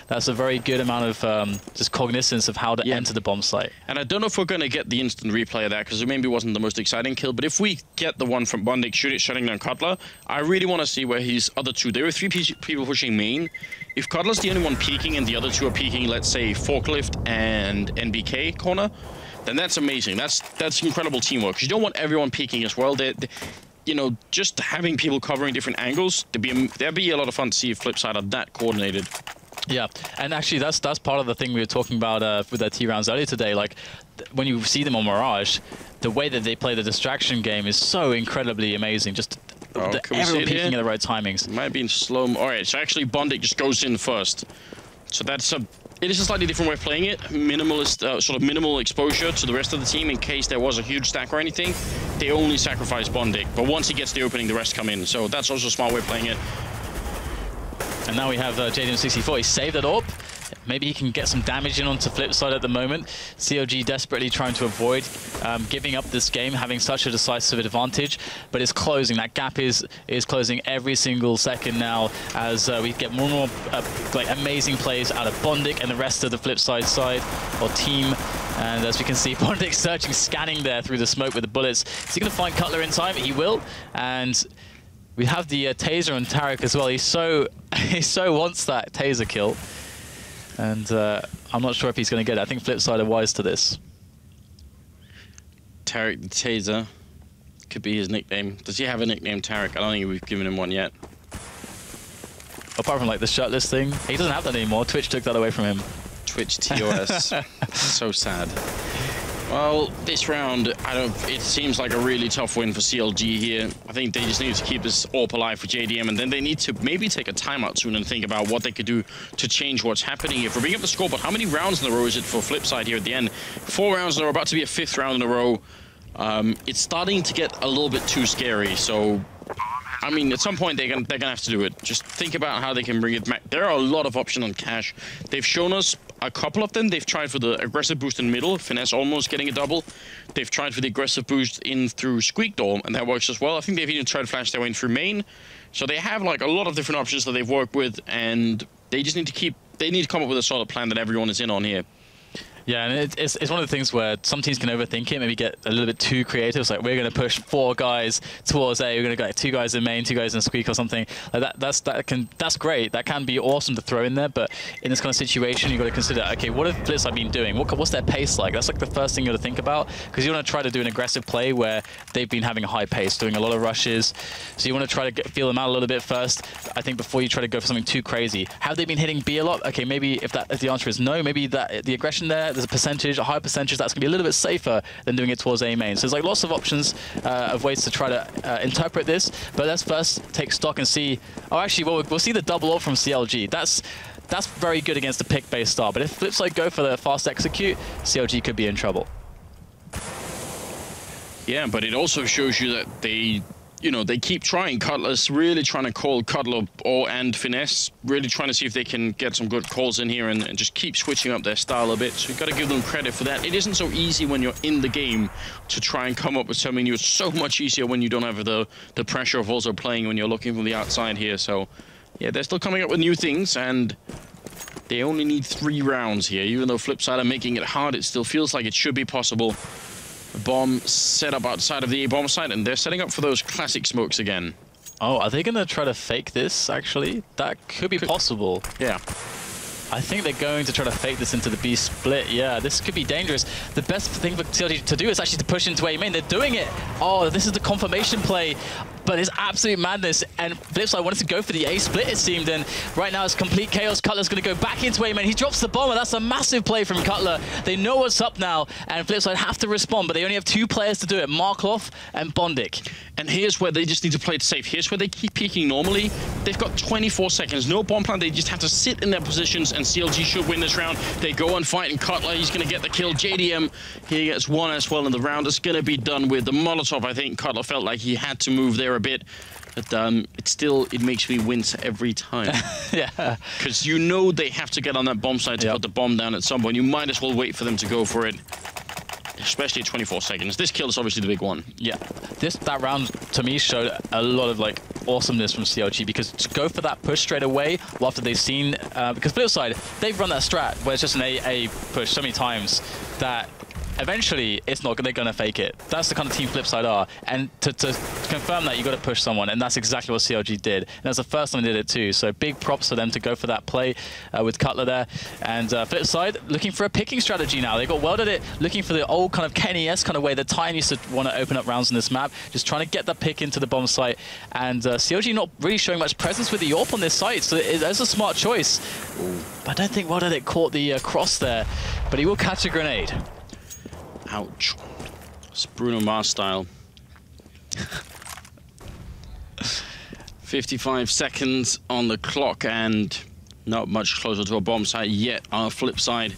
S2: That's a very good amount of just cognizance of how to enter the bomb site. And
S1: I don't know if we're going to get the instant replay of that because it maybe wasn't the most exciting kill, but if we get the one from Bondic shutting down Cutler, I really want to see where his other two, there were 3 people pushing main. If Cutler's the only one peeking and the other 2 are peeking, let's say Forklift and NBK corner, then that's amazing. That's incredible teamwork. Because you don't want everyone peeking as well. You know, just having people covering different angles, that'd be a lot of fun to see if Flipside are that coordinated.
S2: Yeah, and actually that's part of the thing we were talking about with their T rounds earlier today. Like, when you see them on Mirage, the way that they play the distraction game is so incredibly amazing. Just everyone peeking at the right timings.
S1: It might be in slow. All right, so actually Bondic just goes in first. So it is a slightly different way of playing it. Minimalist, sort of minimal exposure to the rest of the team in case there was a huge stack or anything. They only sacrifice Bondic, but once he gets the opening, the rest come in. So that's also a smart way of playing it.
S2: And now we have JDM64. He saved it up. Maybe he can get some damage in onto Flipside at the moment. CLG desperately trying to avoid giving up this game, having such a decisive advantage, but it's closing. That gap is closing every single second now as we get more and more like amazing plays out of Bondic and the rest of the Flipside side or team. And as we can see, Bondic searching, scanning there through the smoke with the bullets. Is he going to find Cutler in time? He will. And we have the taser on Tarek as well. He so wants that taser kill. And I'm not sure if he's going to get it. I think Flipside are wise to this.
S1: Tarek the Taser could be his nickname. Does he have a nickname, Tarek? I don't think we've given him one yet.
S2: Apart from like the shirtless thing, he doesn't have that anymore. Twitch took that away from him.
S1: Twitch TOS. So sad. Well, this round, it seems like a really tough win for CLG here. I think they just need to keep this AWP alive for JDM, and then they need to maybe take a timeout soon and think about what they could do to change what's happening. If we're bringing up the score, but how many rounds in a row is it for Flipside here at the end? 4 rounds in a row, about to be a 5th round in a row. It's starting to get a little bit too scary, so I mean, at some point they're gonna have to do it. Just think about how they can bring it back. There are a lot of options on Cash. They've shown us a couple of them. They've tried for the aggressive boost in middle, Finesse almost getting a double. They've tried for the aggressive boost in through Squeak Door, and that works as well. I think they've even tried to flash their way in through main. So they have like a lot of different options that they've worked with, and they just need to come up with a solid plan that everyone is in on here.
S2: Yeah, and it's one of the things where some teams can overthink it, maybe get a little bit too creative. It's like, we're going to push 4 guys towards A, we're going to get 2 guys in main, 2 guys in Squeak or something. Like that's great. That can be awesome to throw in there, but in this kind of situation, you've got to consider, okay, what have Flipside been doing? What's their pace like? That's like the first thing you got to think about, because you want to try to do an aggressive play where they've been having a high pace, doing a lot of rushes. So you want to try to feel them out a little bit first, I think, before you try to go for something too crazy. Have they been hitting B a lot? Okay, maybe if the answer is no, maybe the aggression there's a percentage, a high percentage, that's going to be a little bit safer than doing it towards A main. So there's like lots of options of ways to try to interpret this, but let's first take stock and see. Oh, actually, we'll see the double ult from CLG. That's very good against the pick-based start, but if Flipside go for the fast execute, CLG could be in trouble.
S1: Yeah, but it also shows you that they keep trying. Cutler's really trying to call Cutler and Finesse, really trying to see if they can get some good calls in here and just keep switching up their style a bit. So you've got to give them credit for that. It isn't so easy when you're in the game to try and come up with something new. It's so much easier when you don't have the pressure of also playing when you're looking from the outside here. So yeah, they're still coming up with new things, and they only need 3 rounds here. Even though Flipside are making it hard, it still feels like it should be possible. Bomb set up outside of the A-bomb site, and they're setting up for those classic smokes again.
S2: Oh, are they going to try to fake this, actually? That could be possible.
S1: Yeah.
S2: I think they're going to try to fake this into the B split. Yeah, this could be dangerous. The best thing for CLG to do is actually to push into A main. They're doing it. Oh, this is the confirmation play. But it's absolute madness. And Flipside wanted to go for the A split, it seemed. And right now it's complete chaos. Cutler's going to go back into A main. He drops the bomb, and that's a massive play from Cutler. They know what's up now, and Flipside have to respond, but they only have 2 players to do it, Markloff and Bondik.
S1: And here's where they just need to play it safe. Here's where they keep peeking normally. They've got 24 seconds. No bomb plan. They just have to sit in their positions, and CLG should win this round. They go and fight, and Cutler, he's going to get the kill. JDM, he gets 1 as well, and the round is going to be done with the Molotov. I think Cutler felt like he had to move there a bit. But it makes me wince every time.
S2: Yeah.
S1: Because you know they have to get on that bomb site to put the bomb down at some point. You might as well wait for them to go for it. Especially at 24 seconds. This kill is obviously the big one. Yeah.
S2: That round, to me, showed a lot of, like, awesomeness from CLG, because to go for that push straight away after they've seen... because Flipside, they've run that strat where it's just an A push so many times that eventually it's not, they're going to fake it. That's the kind of team Flipside are. And to confirm that, you got to push someone, and that's exactly what CLG did. And that's the first time they did it too. So big props for them to go for that play with Cutler there. And Flipside looking for a picking strategy now. They got well at it, looking for the old kind of KNES kind of way that Tiny used to want to open up rounds on this map, just trying to get that pick into the bomb site. And CLG not really showing much presence with the AWP on this site, so that's a smart choice. Ooh. But I don't think well at it caught the cross there, but he will catch a grenade.
S1: Ouch. It's Bruno Mars style. 55 seconds on the clock, and not much closer to a bomb site yet on Flipside.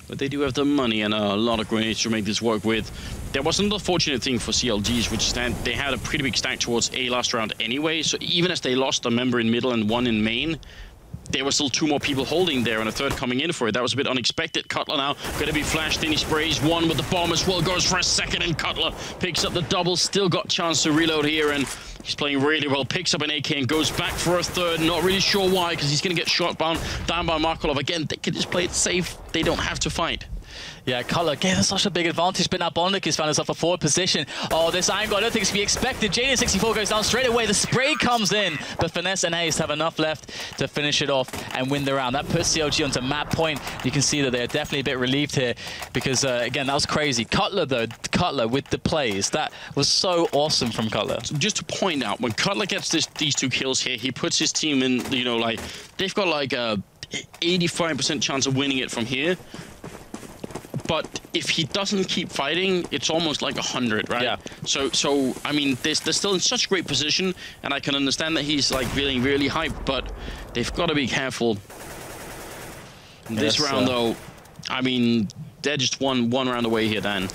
S1: But they do have the money and a lot of grenades to make this work with. There was another fortunate thing for CLGs, which is that they had a pretty big stack towards A last round anyway. So even as they lost a member in middle and 1 in main, there were still 2 more people holding there and a 3rd coming in for it. That was a bit unexpected. Cutler now going to be flashed in. He sprays 1 with the bomb as well. Goes for a 2nd, and Cutler picks up the double. Still got chance to reload here, and he's playing really well. Picks up an AK and goes back for a 3rd. Not really sure why, because he's going to get shot down by Markov. Again, they can just play it safe. They don't have to fight.
S2: Yeah, Cutler gave us such a big advantage, but now Bondik has found himself a forward position. Oh, this angle, I don't think it's to be expected. JD64 goes down straight away. The spray comes in, but Finesse and Haste have enough left to finish it off and win the round. That puts CLG onto map point. You can see that they're definitely a bit relieved here because, again, that was crazy. Cutler, though, Cutler with the plays. That was so awesome from Cutler.
S1: Just to point out, when Cutler gets these 2 kills here, he puts his team in, you know, like, they've got like a 85% chance of winning it from here. But if he doesn't keep fighting, it's almost like 100, right?
S2: Yeah.
S1: So I mean, they're still in such great position, and I can understand that he's like feeling really hyped, but they've got to be careful. This round, though, I mean, they're just one round away here, Dan.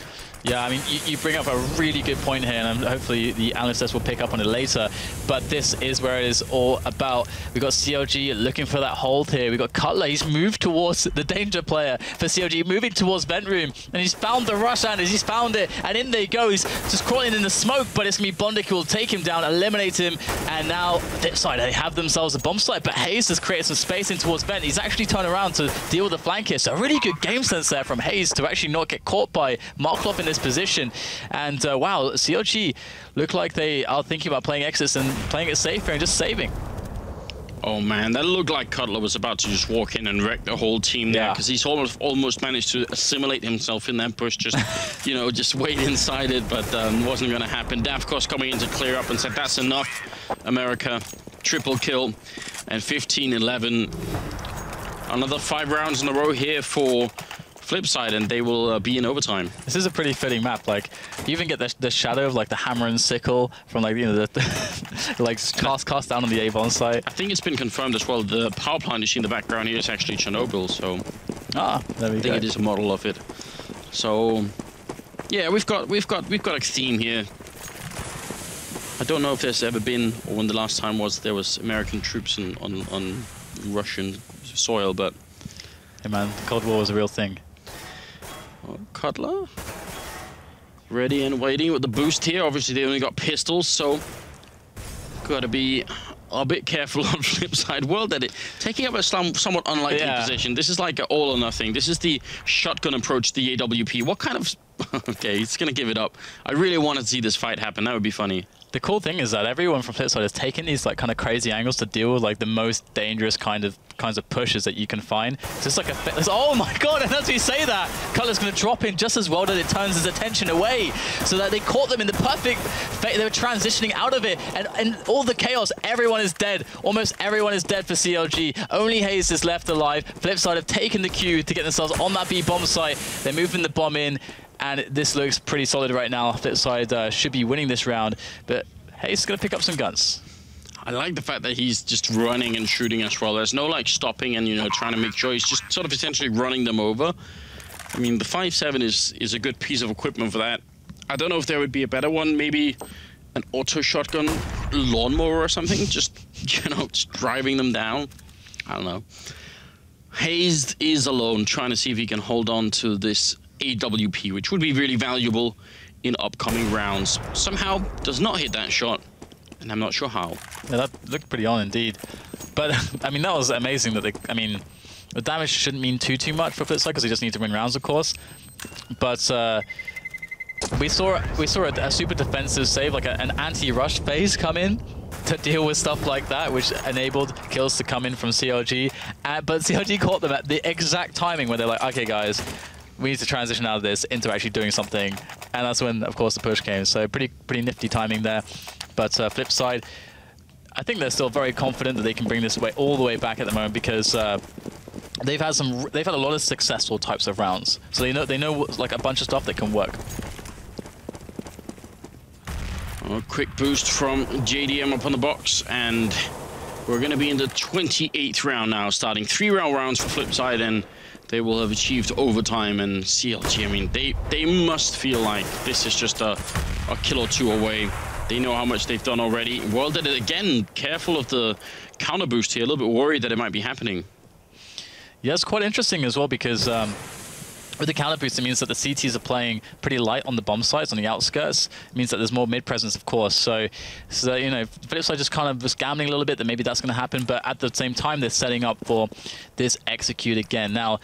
S2: Yeah, I mean, you bring up a really good point here, and hopefully the analysts will pick up on it later. But this is where it is all about. We've got CLG looking for that hold here. We've got Cutler. He's moved towards the danger player for CLG, moving towards vent room. And he's found the rush, Anders. He's found it. And in they go. He's just crawling in the smoke, but it's going to be Bondik who will take him down, eliminate him. And now, this side, they have themselves a bomb site. But Hayes has created some space in towards vent. He's actually turned around to deal with the flank here. So a really good game sense there from Hayes to actually not get caught by Markov in this position. And wow, CLG look like they are thinking about playing exits and playing it safer and just saving.
S1: Oh man, that looked like Cutler was about to just walk in and wreck the whole team there, because he's almost managed to assimilate himself in that push, just you know, just wait inside it, but wasn't going to happen. Davkos coming in to clear up and said, that's enough, America. Triple kill, and 15-11. Another 5 rounds in a row here for Flipside, and they will be in overtime.
S2: This is a pretty fitting map. Like, you even get the shadow of like the hammer and sickle from like, you know, the like cast down on the Avon site.
S1: I think it's been confirmed as well. The power plant you see in the background here is actually Chernobyl. So
S2: there we go.
S1: I think it is a model of it. So yeah, we've got a theme here. I don't know if there's ever been, or when the last time was, there was American troops on Russian soil, but
S2: hey man, the Cold War was a real thing.
S1: Cutler ready and waiting with the boost here. Obviously they only got pistols, so gotta be a bit careful on Flipside. World Edit taking up a somewhat unlikely position. This is like an all or nothing. This is the shotgun approach to the AWP. What kind of Okay, he's going to give it up. I really want to see this fight happen. That would be funny.
S2: The cool thing is that everyone from Flipside has taken these like kind of crazy angles to deal with like the most dangerous kinds of pushes that you can find. It's just like oh my god! And as we say that, Cutler's going to drop in just as well that it turns his attention away, so that they caught them in the perfect fate. They were transitioning out of it, and all the chaos. Everyone is dead. Almost everyone is dead for CLG. Only Hayes is left alive. Flipside have taken the Q to get themselves on that B bomb site. They're moving the bomb in. And this looks pretty solid right now. Flipside should be winning this round, but Hayes is going to pick up some guns.
S1: I like the fact that he's just running and shooting as well. There's no like stopping and, you know, trying to make sure. He's just sort of essentially running them over. I mean, the 5.7 is a good piece of equipment for that. I don't know if there would be a better one, maybe an auto shotgun lawnmower or something, just, you know, just driving them down. I don't know. Hayes is alone, trying to see if he can hold on to this AWP, which would be really valuable in upcoming rounds. Somehow does not hit that shot, and I'm not sure how.
S2: Yeah, that looked pretty on indeed. But I mean, that was amazing that they, I mean, the damage shouldn't mean too much for Flipside because they just need to win rounds, of course. But we saw a super defensive save, like an anti-rush phase come in to deal with stuff like that, which enabled kills to come in from CLG. But CLG caught them at the exact timing where they're like, okay guys, we need to transition out of this into actually doing something, and that's when, of course, the push came. So pretty nifty timing there. But Flipside, I think they're still very confident that they can bring this all the way back at the moment because they've had a lot of successful types of rounds. So they know like a bunch of stuff that can work.
S1: A quick boost from JDM up on the box, and we're going to be in the 28th round now, starting 3-round rounds for Flipside, and they will have achieved overtime. And CLG, I mean, they must feel like this is just a kill or two away. They know how much they've done already. World did it again. Careful of the counter boost here. A little bit worried that it might be happening.
S2: Yeah, it's quite interesting as well because with the counter boost, it means that the CTs are playing pretty light on the bomb sites, on the outskirts. It means that there's more mid presence, of course. So you know, Flipside just kind of was gambling a little bit that maybe that's going to happen, but at the same time, they're setting up for this execute again. Now,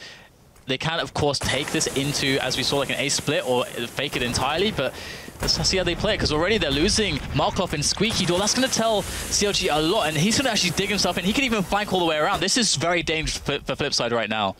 S2: they can, of course, take this into, as we saw, like an A split or fake it entirely, but let's see how they play it, because already they're losing Markov and Squeaky Door. That's going to tell CLG a lot, and he's going to actually dig himself in. He can even flank all the way around. This is very dangerous for Flipside right now.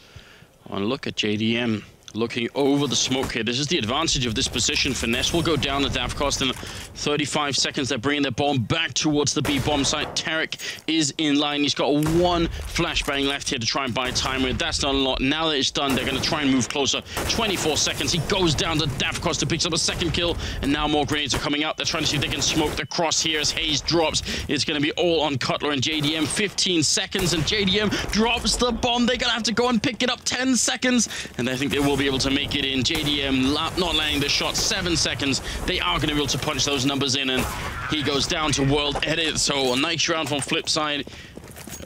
S1: And look at JDM looking over the smoke here. This is the advantage of this position. Finesse will go down the dav cost in 35 seconds. They're bringing their bomb back towards the B bomb site. Tarek is in line. He's got one flashbang left here to try and buy time with. That's not a lot. Now that it's done, they're going to try and move closer. 24 seconds. He goes down to dav cost to pick up a second kill, and now more grenades are coming out. They're trying to see if they can smoke the cross here as Hayes drops. It's going to be all on Cutler and JDM. 15 seconds, and JDM drops the bomb. They're going to have to go and pick it up. 10 seconds, and I think they will be able to make it in. JDM not landing the shot. 7 seconds. They are going to be able to punch those numbers in, and he goes down to world edit. So a nice round from Flipside.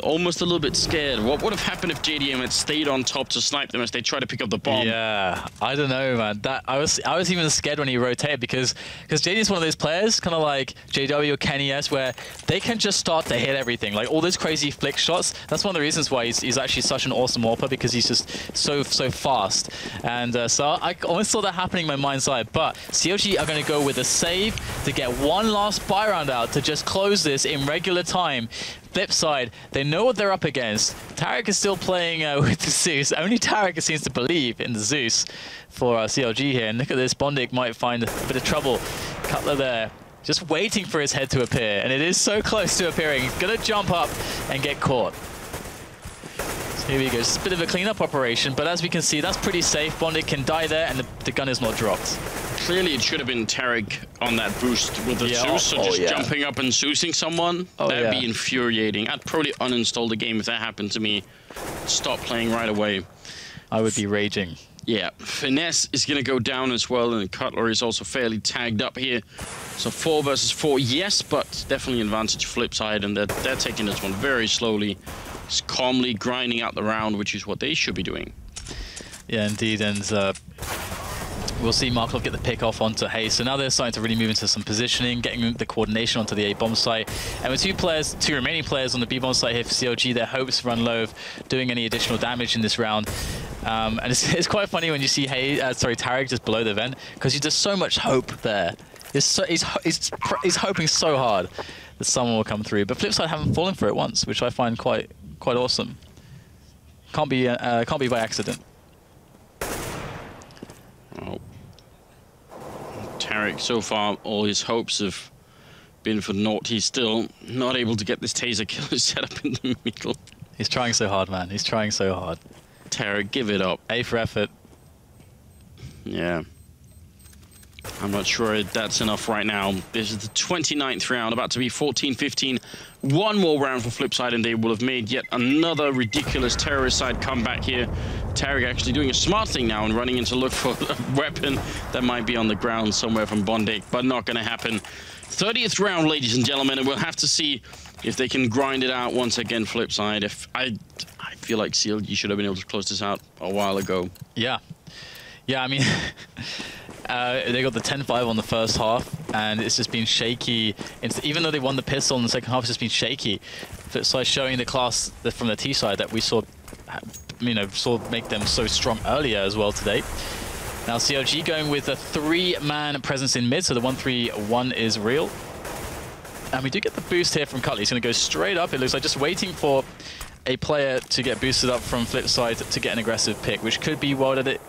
S1: Almost a little bit scared. What would have happened if JDM had stayed on top to snipe them as they try to pick up the bomb?
S2: Yeah, I don't know, man. I was even scared when he rotated because JD is one of those players, kind of like JW or Kenny S, where they can just start to hit everything. Like all those crazy flick shots. That's one of the reasons why he's actually such an awesome AWPer, because he's just so fast. And so I almost saw that happening in my mind's eye. But CLG are going to go with a save to get one last buy round out to just close this in regular time. Flipside, they know what they're up against. Tarek is still playing with the Zeus. Only Tarek seems to believe in the Zeus for CLG here. And look at this, Bondik might find a bit of trouble. Cutler there, just waiting for his head to appear. And it is so close to appearing. He's gonna jump up and get caught. So here we go, just a bit of a cleanup operation. But as we can see, that's pretty safe. Bondik can die there, and the gun is not dropped.
S1: Clearly, it should have been Tarek on that boost with the Zeus, so just jumping up and Zeusing someone, that'd be infuriating. I'd probably uninstall the game if that happened to me. Stop playing right away.
S2: I would be raging.
S1: Yeah, Finesse is going to go down as well, and Cutler is also fairly tagged up here. So 4 versus 4, yes, but definitely advantage Flipside, and they're taking this one very slowly, just calmly grinding out the round, which is what they should be doing.
S2: Yeah, indeed, and we'll see Markov get the pick off onto Hayes. So now they're starting to really move into some positioning, getting the coordination onto the A bomb site. And with two remaining players on the B bomb site here for CLG, their hopes run low of doing any additional damage in this round. And it's quite funny when you see Tarek just below the vent, because there's so much hope there. He's hoping so hard that someone will come through. But Flipside haven't fallen for it once, which I find quite awesome. Can't be by accident.
S1: Oh. Tarek, so far, all his hopes have been for naught. He's still not able to get this taser killer set up in the middle.
S2: He's trying so hard, man. He's trying so hard.
S1: Tarek, give it up.
S2: A for effort.
S1: Yeah. I'm not sure that's enough right now. This is the 29th round, about to be 14-15. One more round for Flipside, and they will have made yet another ridiculous terrorist side comeback here. Tarek actually doing a smart thing now and running in to look for a weapon that might be on the ground somewhere from Bondek, but not going to happen. 30th round, ladies and gentlemen, and we'll have to see if they can grind it out once again, Flipside. I feel like CLG should have been able to close this out a while ago.
S2: Yeah. Yeah, I mean, they got the 10-5 on the first half, and it's just been shaky. Even though they won the pistol in the second half, it's just been shaky. Flipside showing the class from the T side that we saw make them so strong earlier as well today. Now CLG going with a 3-man presence in mid, so the 1-3-1 is real. And we do get the boost here from Cutler. He's going to go straight up, it looks like, just waiting for a player to get boosted up from Flipside to get an aggressive pick, which could be well at it.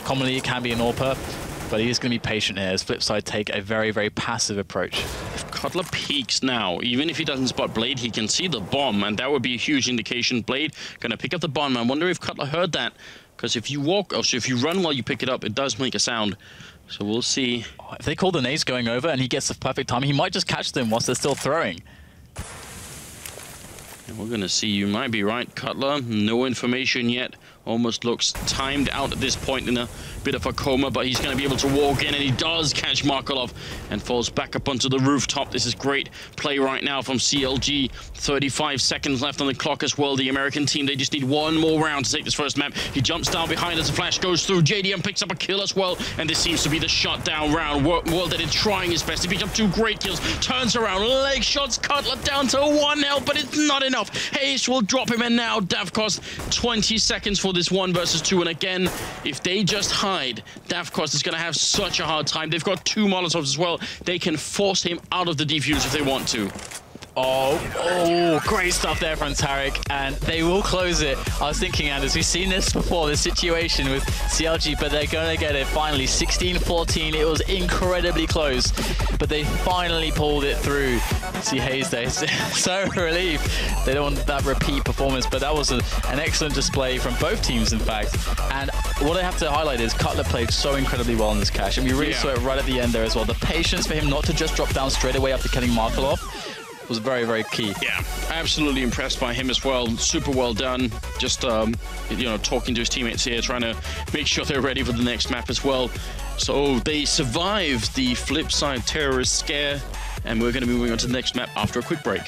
S2: Commonly it can be an AWP, but he is going to be patient here as Flipside take a very, very passive approach.
S1: If Cutler peeks now, even if he doesn't spot Blade, he can see the bomb, and that would be a huge indication. Blade going to pick up the bomb. I wonder if Cutler heard that, because if you walk, or if you run while you pick it up, it does make a sound. So we'll see.
S2: If they call the nades going over and he gets the perfect time, he might just catch them whilst they're still throwing.
S1: And we're going to see. You might be right, Cutler. No information yet. Almost looks timed out at this point, in a bit of a coma, but he's going to be able to walk in, and he does catch Markolov and falls back up onto the rooftop. This is great play right now from CLG. 35 seconds left on the clock as well. The American team, they just need one more round to take this first map. He jumps down behind as the flash goes through. JDM picks up a kill as well, and this seems to be the shutdown round. Worlded trying his best. He picked up 2 great kills, turns around, leg shots Cutler down to 1 health, but it's not enough. Hayes will drop him, and now Davkos 20 seconds for this 1 versus 2, and again, if they just hide, Davkos is going to have such a hard time. They've got 2 Molotovs as well. They can force him out of the defuse if they want to.
S2: Oh, great stuff there from Tarek, and they will close it. I was thinking, Anders, we've seen this before, this situation with CLG, but they're going to get it finally. 16-14, it was incredibly close, but they finally pulled it through. See Hayes there, so relieved. They don't want that repeat performance, but that was an excellent display from both teams, in fact. And what I have to highlight is Cutler played so incredibly well in this cache, and we really saw it right at the end there as well. The patience for him not to just drop down straight away after killing Markolov was very, very key. Yeah,
S1: absolutely impressed by him as well. Super well done. Just, talking to his teammates here, trying to make sure they're ready for the next map as well. So they survived the Flipside terrorist scare, and we're going to be moving on to the next map after a quick break.